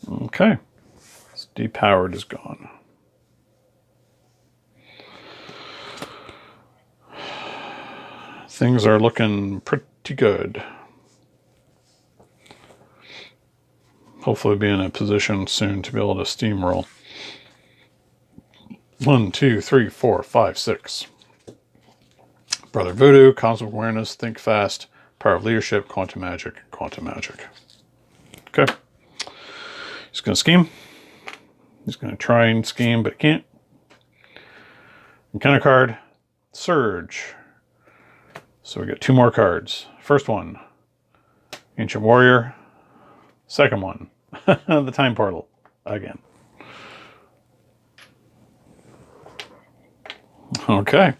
Okay. This depowered is gone. Things are looking pretty good. Hopefully be in a position soon to be able to steamroll. 1, 2, 3, 4, 5, 6. Brother Voodoo, Cosmic Awareness, Think Fast, Power of Leadership, Quantum Magic, Quantum Magic. Okay. He's going to scheme. He's going to try and scheme, but he can't. Encounter card, Surge. So we get 2 more cards. First one, Ancient Warrior. Second one, the Time Portal, again. Okay.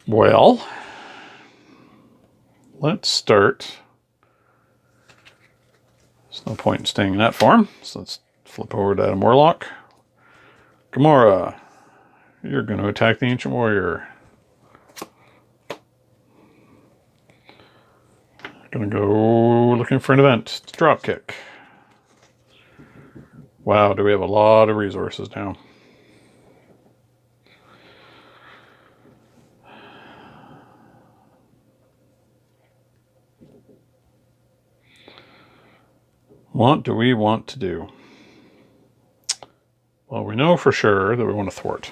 Well, let's start. There's no point in staying in that form, so let's flip over to Adam Warlock. Gamora, You're going to attack the Ancient Warrior. Gonna go looking for an event. It's drop kick. Wow, do we have a lot of resources now. What do we want to do? Well, we know for sure that we want to thwart.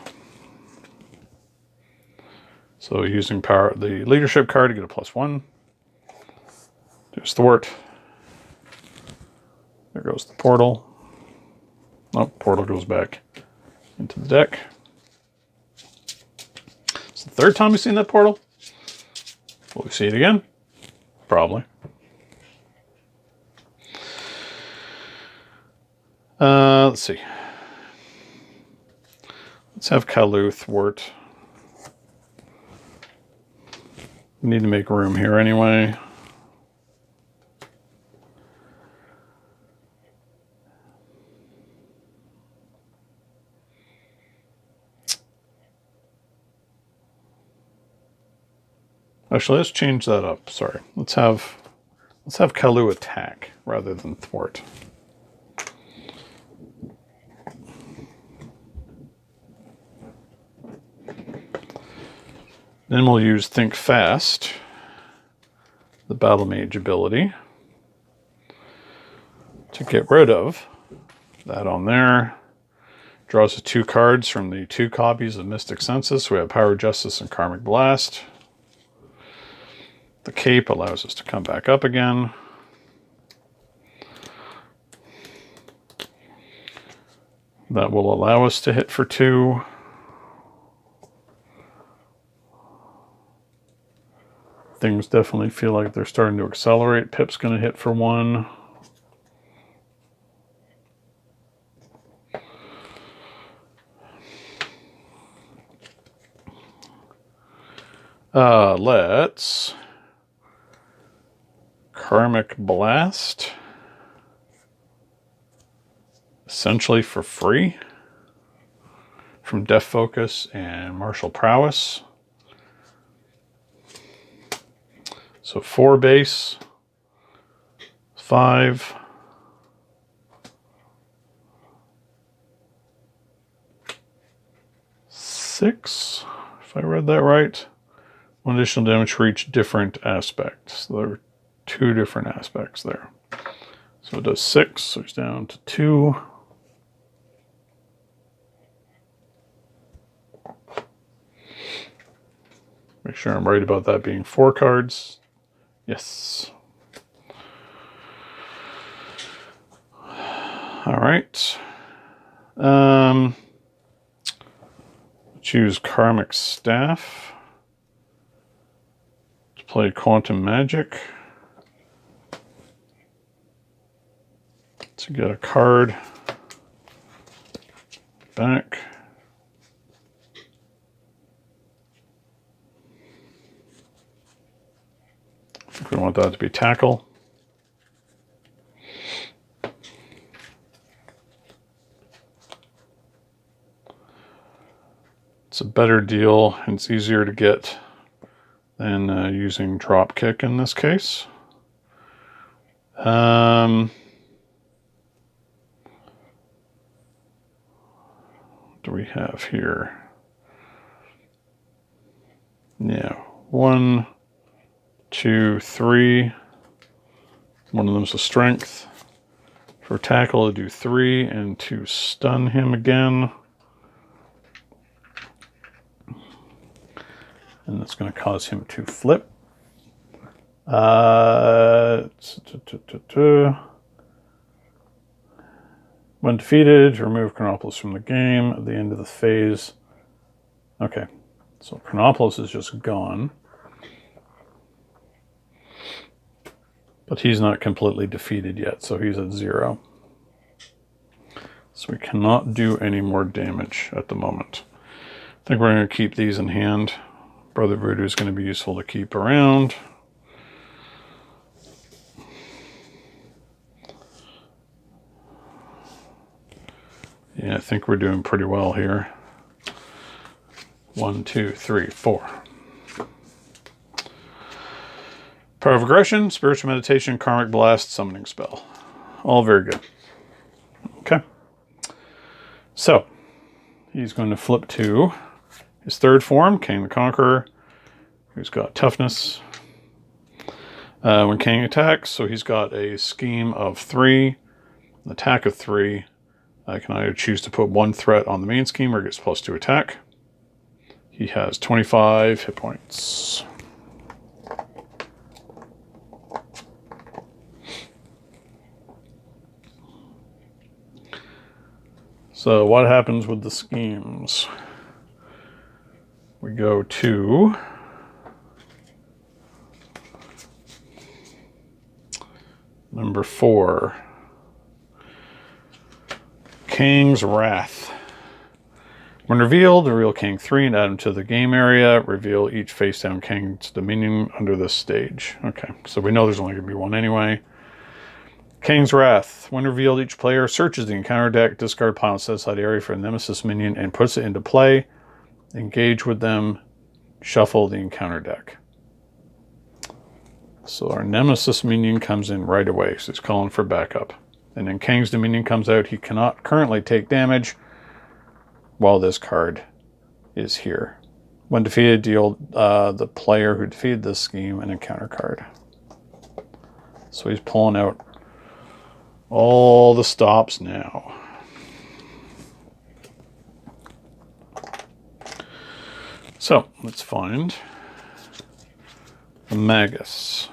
So using power, the leadership card to get a +1. There's thwart. There goes the portal. Oh, portal goes back into the deck. It's the third time we've seen that portal. Will we see it again? Probably. Let's see. Let's have Kalu thwart. We need to make room here anyway. Actually, let's change that up. Sorry. Let's have Kalu attack rather than thwart. Then we'll use Think Fast, the Battle Mage ability, to get rid of that on there. Draws us 2 cards from the 2 copies of Mystic Census. We have Power, Justice, and Karmic Blast. The cape allows us to come back up again. That will allow us to hit for 2. Things definitely feel like they're starting to accelerate. Pip's going to hit for 1. Let's Karmic Blast. Essentially for free. From Death Focus and Martial Prowess. So 4 base, 5, 6, if I read that right. 1 additional damage for each different aspect. So there are 2 different aspects there. So it does 6, so it's down to 2. Make sure I'm right about that being 4 cards. Yes. All right. Choose Karmic Staff to play Quantum Magic to get a card back. I think we want that to be Tackle. It's a better deal and it's easier to get than using Drop Kick in this case. What do we have here? Yeah, 1, 2, 3. One of them's a strength. For tackle, to do 3 and to stun him again. And that's going to cause him to flip. When defeated, remove Chronopolis from the game at the end of the phase. Okay, so Chronopolis is just gone. But he's not completely defeated yet, so he's at 0. So we cannot do any more damage at the moment. I think we're going to keep these in hand. Brother Voodoo is going to be useful to keep around. Yeah, I think we're doing pretty well here. 1, 2, 3, 4. Power of Aggression, Spiritual Meditation, Karmic Blast, Summoning Spell. All very good. Okay. So, he's going to flip to his third form, Kang the Conqueror, who's got Toughness. When Kang attacks, so he's got a scheme of 3, an attack of 3. I can either choose to put 1 threat on the main scheme or gets +2 attack. He has 25 hit points. So what happens with the schemes? We go to number 4. Kang's Wrath. When revealed, reveal Kang 3 and add him to the game area. Reveal each face-down Kang's dominion under this stage. Okay, so we know there's only going to be one anyway. Kang's Wrath. When revealed, each player searches the encounter deck, discard pile on set aside area for a nemesis minion, and puts it into play. Engage with them. Shuffle the encounter deck. So our nemesis minion comes in right away, so he's calling for backup. And then Kang's Dominion comes out. He cannot currently take damage while this card is here. When defeated, deal the player who defeated this scheme an encounter card. So he's pulling out all the stops now. So let's find the Magus.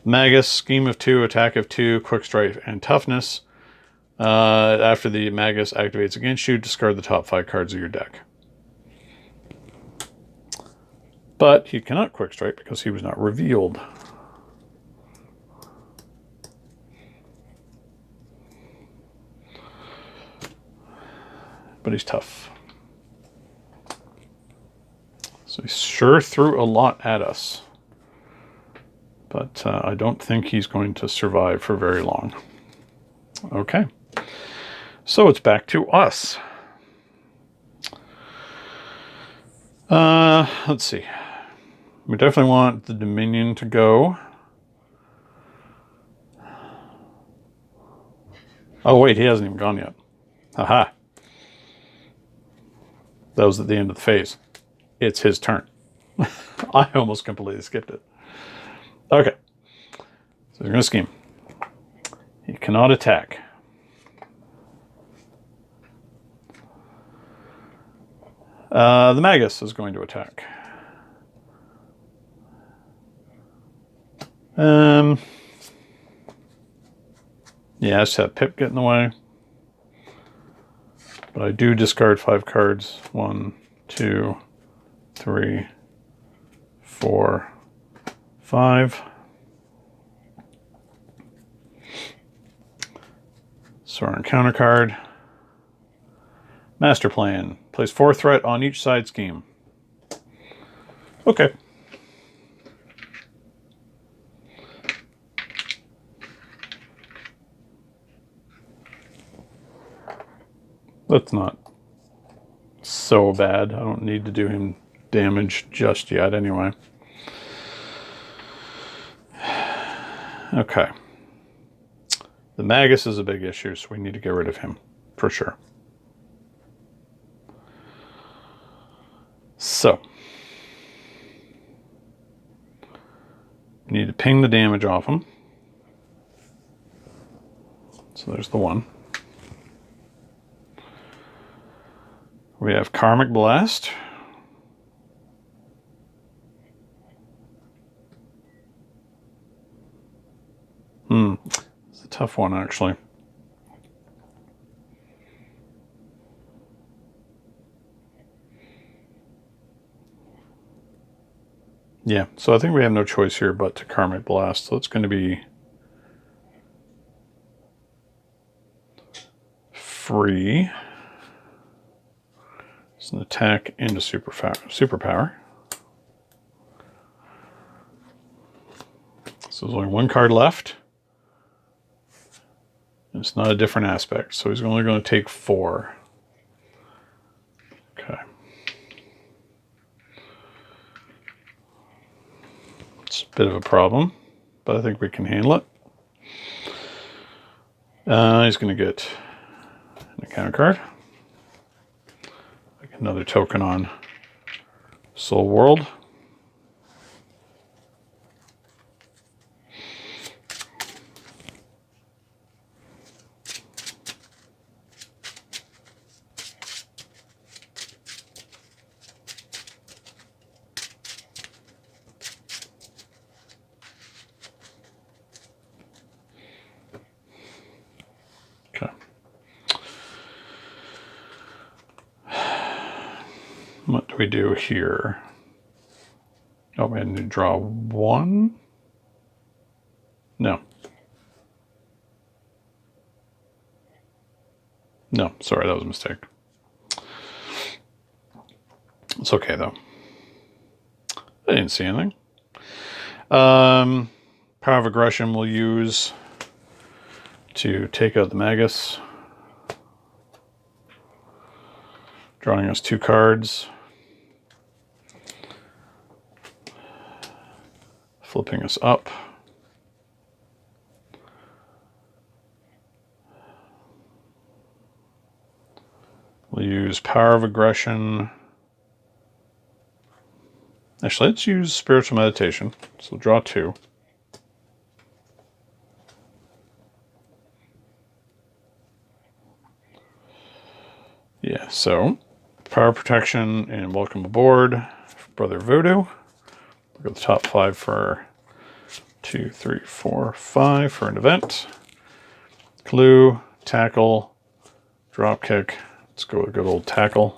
Magus, scheme of 2, attack of 2, quick strike, and toughness. After the Magus activates against you, discard the top 5 cards of your deck. But he cannot quick strike because he was not revealed. But he's tough. So he sure threw a lot at us. But I don't think he's going to survive for very long. Okay. So it's back to us. Let's see. We definitely want the Dominion to go. Oh, wait, he hasn't even gone yet. Aha. That was at the end of the phase. It's his turn. I almost completely skipped it. Okay. So he's going to scheme. He cannot attack. The Magus is going to attack. Yeah, I just have Pip get in the way. But I do discard 5 cards. 1, 2, 3, 4, 5. So our encounter card. Master Plan. Place 4 threat on each side scheme. Okay. That's not so bad. I don't need to do him damage just yet anyway. Okay. The Magus is a big issue, so we need to get rid of him for sure. So, we need to ping the damage off him. So there's the 1. We have Karmic Blast. It's a tough one, actually. Yeah, so I think we have no choice here but to Karmic Blast. So it's going to be free. It's an attack into superpower. So there's only 1 card left. It's not a different aspect, so he's only going to take 4. Okay. Bit of a problem, but I think we can handle it. He's going to get an encounter card. Like another token on Soul World. Okay. What do we do here? Oh, we had to draw one? No. No, sorry, that was a mistake. It's okay, though. I didn't see anything. Power of Aggression we'll use to take out the Magus. Drawing us 2 cards. Flipping us up. We'll use Power of Aggression. Actually, let's use Spiritual Meditation. So we'll draw 2. Yeah, so Power Protection and Welcome Aboard, Brother Voodoo. We'll go the top 5 for 2, 3, 4, 5 for an event. Clue, Tackle, Dropkick. Let's go with a good old Tackle.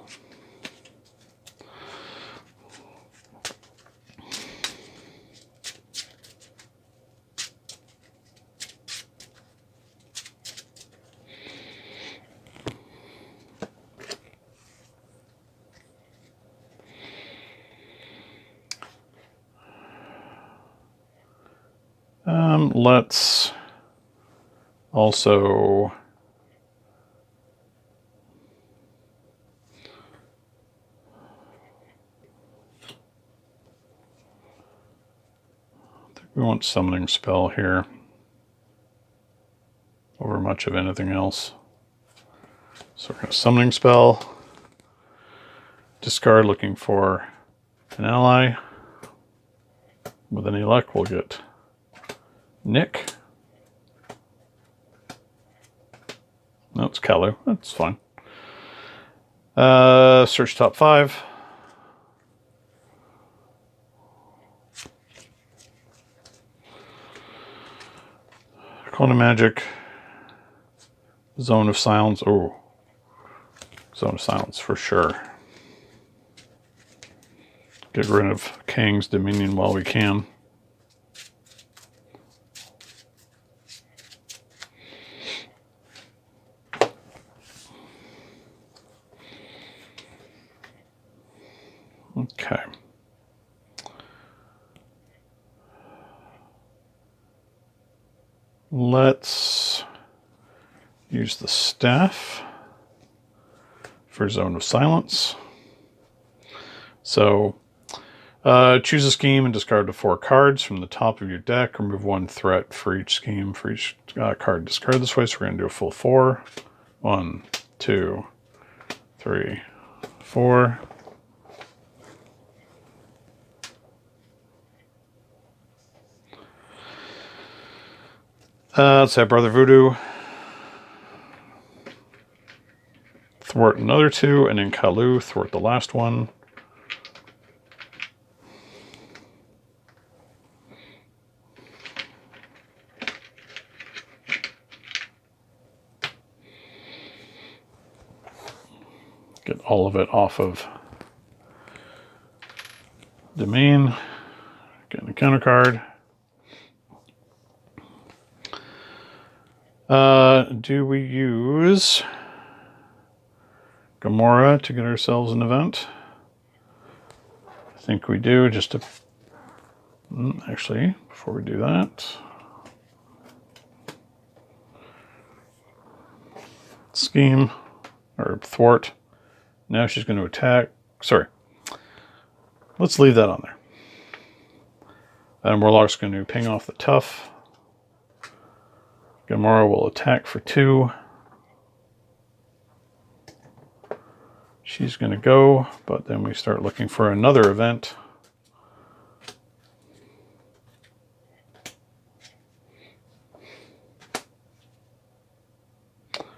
Let's also I think we want Summoning Spell here over much of anything else. So we're going to Summoning Spell, discard looking for an ally. With any luck, we'll get Nick. No, it's Kalu. That's fine. Search top 5. Cone of Magic. Zone of Silence. Oh. Zone of Silence for sure. Get rid of Kang's Dominion while we can. Okay. Let's use the staff for Zone of Silence. So choose a scheme and discard the 4 cards from the top of your deck. Remove 1 threat for each scheme, for each card discarded this way. So we're going to do a full 4. 1, 2, 3, 4. Let's have Brother Voodoo. Thwart another 2, and then Kalu, thwart the last one. Get all of it off of Domain. Get a counter card. Do we use Gamora to get ourselves an event? I think we do, just to... Actually, before we do that... Scheme, or thwart. Now she's going to attack. Sorry. Let's leave that on there. Then Warlock's going to ping off the tough. Gamora will attack for 2. She's going to go, but then we start looking for another event.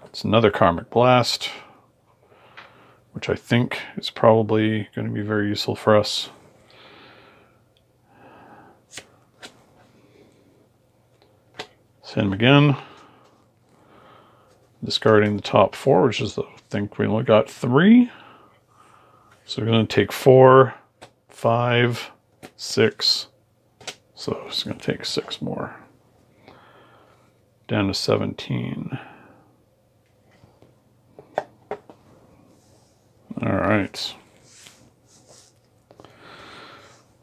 It's another Karmic Blast, which I think is probably going to be very useful for us. Send him again. Discarding the top 4, which is I think we only got 3. So we're going to take 4, 5, 6. So it's going to take 6 more. Down to 17. All right.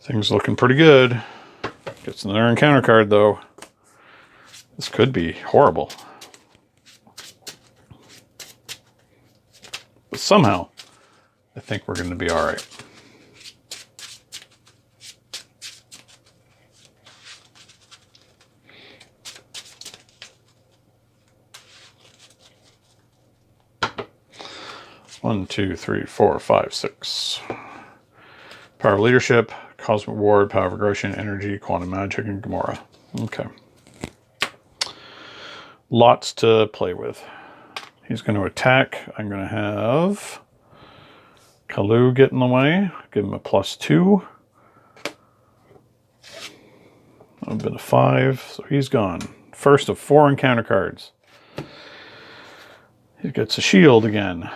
Things looking pretty good. Gets another encounter card though. This could be horrible. But somehow, I think we're going to be all right. One, 2, 3, 4, 5, 6. Power of Leadership, Cosmic Ward, Power of Aggression, Energy, Quantum Magic, and Gamora. Okay. Lots to play with. He's going to attack. I'm going to have Kalu get in the way. Give him a +2. A bit of 5. So he's gone. First of 4 encounter cards. He gets a shield again.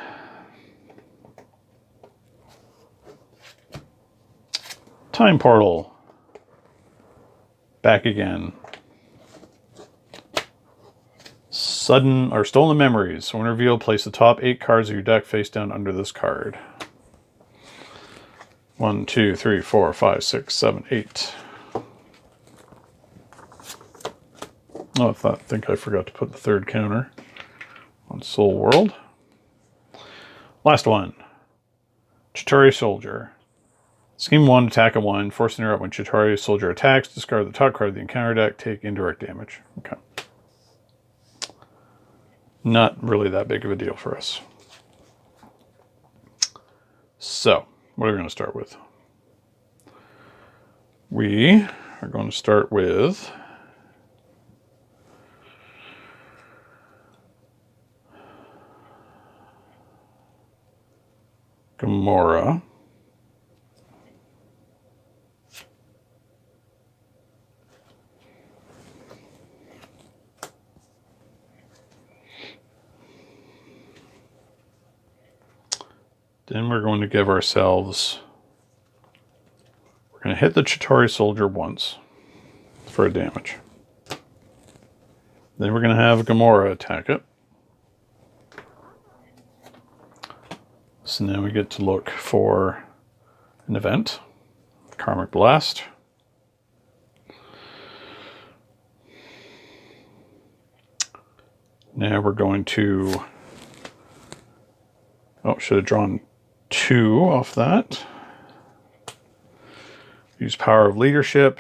Time Portal. Back again. Sudden or Stolen Memories. When revealed, place the top 8 cards of your deck face down under this card. 1, 2, 3, 4, 5, 6, 7, 8. Oh, I think I forgot to put the 3rd counter on Soul World. Last one. Chitauri Soldier. Scheme 1, attack at 1. Force interrupt when Chitauri Soldier attacks. Discard the top card of the encounter deck. Take indirect damage. Okay. Not really that big of a deal for us. So, what are we going to start with? We are going to start with Gamora. Then we're going to give ourselves, we're going to hit the Chitauri Soldier once for a damage. Then we're going to have Gamora attack it. So now we get to look for an event. Karmic Blast. Now we're going to, oh, should have drawn 2 off that. Use Power of Leadership.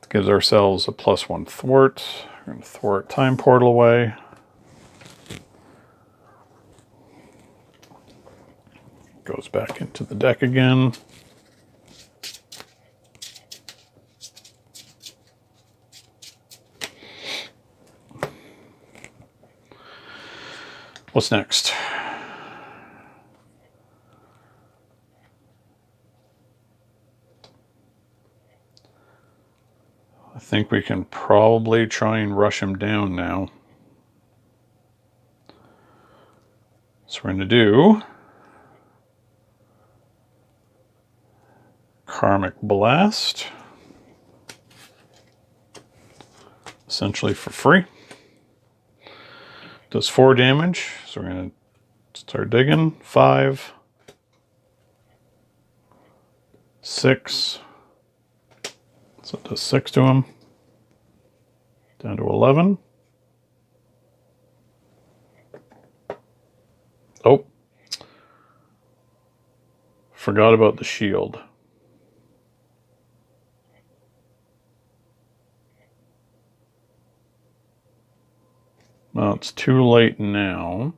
Gives ourselves a +1 thwart. We're going to thwart Time Portal away. Goes back into the deck again. What's next? I think we can probably try and rush him down now. So we're going to do Karmic Blast, essentially for free. Does 4 damage, so we're going to start digging. 5, 6, so it does 6 to him. Down to 11. forgot about the shield. Well, it's too late now.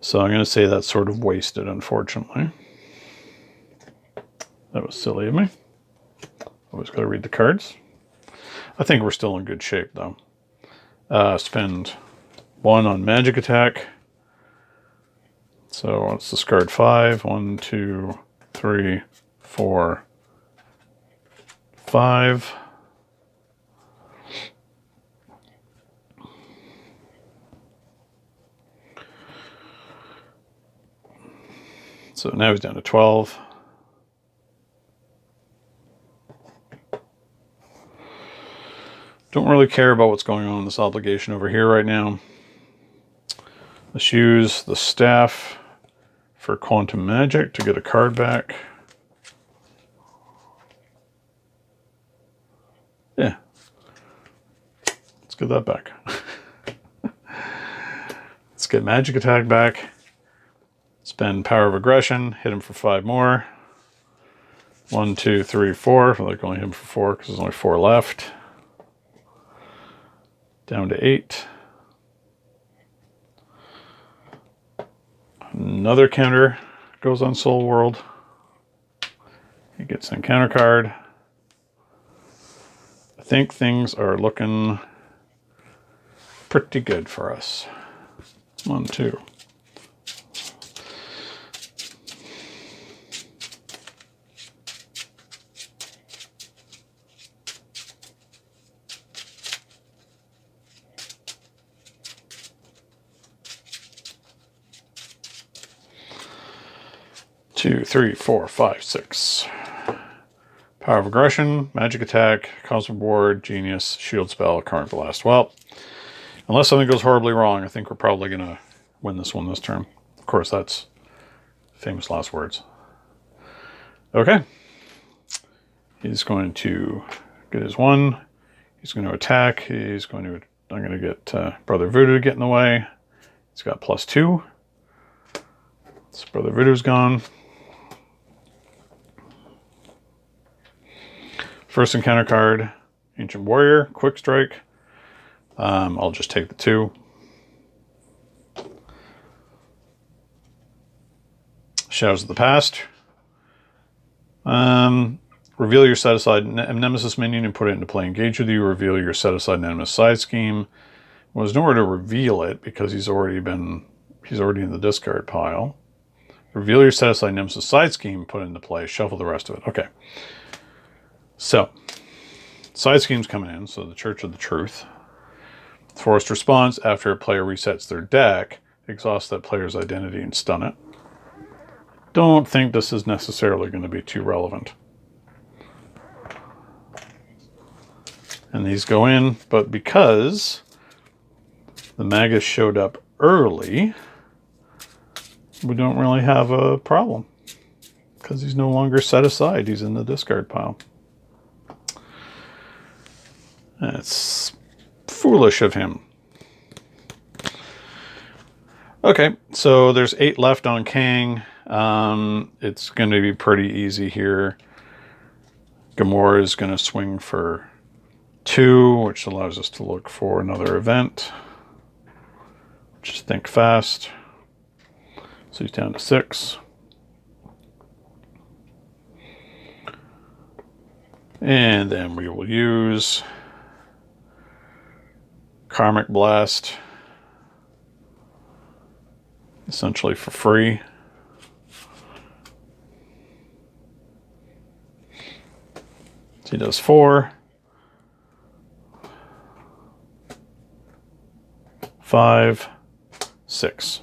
So I'm going to say that's sort of wasted, unfortunately. That was silly of me. Always got to read the cards. I think we're still in good shape, though. Spend 1 on magic attack. So let's discard 5. 1, 2, 3, 4, 5. So now he's down to 12. Don't really care about what's going on in this obligation over here right now. Let's use the staff for quantum magic to get a card back. Yeah. Let's get that back. Let's get magic attack back. Spend power of aggression. Hit him for 5 more. 1, 2, 3, 4. I like only hit him for 4 because there's only 4 left. Down to 8. Another counter goes on Soul World. He gets an encounter card. I think things are looking pretty good for us. 1, 2. Two, 3, 4, 5, 6. Power of aggression, magic attack, cosmic ward, genius, shield spell, current blast. Well, unless something goes horribly wrong, I think we're probably going to win this one this turn. Of course, that's famous last words. Okay. He's going to get his 1. He's going to attack. He's going to... I'm going to get Brother Voodoo to get in the way. He's got +2. So Brother Voodoo's gone. First encounter card, Ancient Warrior, Quick Strike. I'll just take the 2. Shadows of the Past. Reveal your set-aside Nemesis minion and put it into play. Engage with you. Reveal your set-aside Nemesis side scheme. Well, there's nowhere to reveal it because he's already in the discard pile. Reveal your set-aside Nemesis side scheme, put it into play. Shuffle the rest of it. Okay. So, side scheme's coming in, so the Church of the Truth. Forced response, after a player resets their deck, exhaust that player's identity and stun it. Don't think this is necessarily going to be too relevant. And these go in, but because the Magus showed up early, we don't really have a problem. Because he's no longer set aside, he's in the discard pile. That's foolish of him. Okay, so there's 8 left on Kang. It's going to be pretty easy here. Gamora is going to swing for 2, which allows us to look for another event. Just think fast. So he's down to 6. And then we will use Karmic Blast, essentially for free. So he does 4, 5, 6.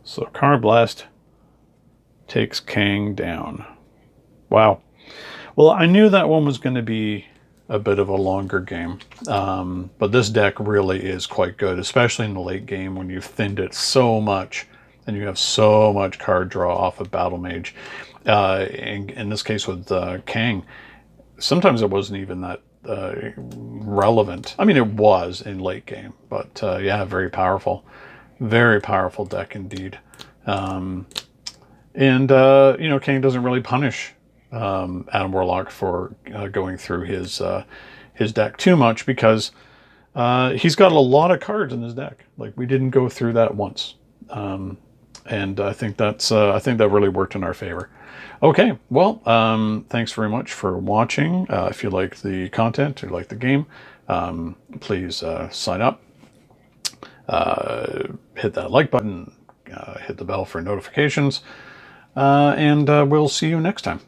So Karmic Blast takes Kang down. Wow. Well, I knew that one was going to be a bit of a longer game. But this deck really is quite good, especially in the late game when you've thinned it so much and you have so much card draw off of Battle Mage. In this case with Kang, sometimes it wasn't even that relevant. I mean, it was in late game, but yeah, very powerful. Very powerful deck indeed. And, you know, Kang doesn't really punish Adam Warlock for going through his deck too much because he's got a lot of cards in his deck. Like, we didn't go through that once. And I think I think that really worked in our favor. Okay, well, thanks very much for watching. If you like the content or like the game, please sign up. Hit that like button. Hit the bell for notifications. And we'll see you next time.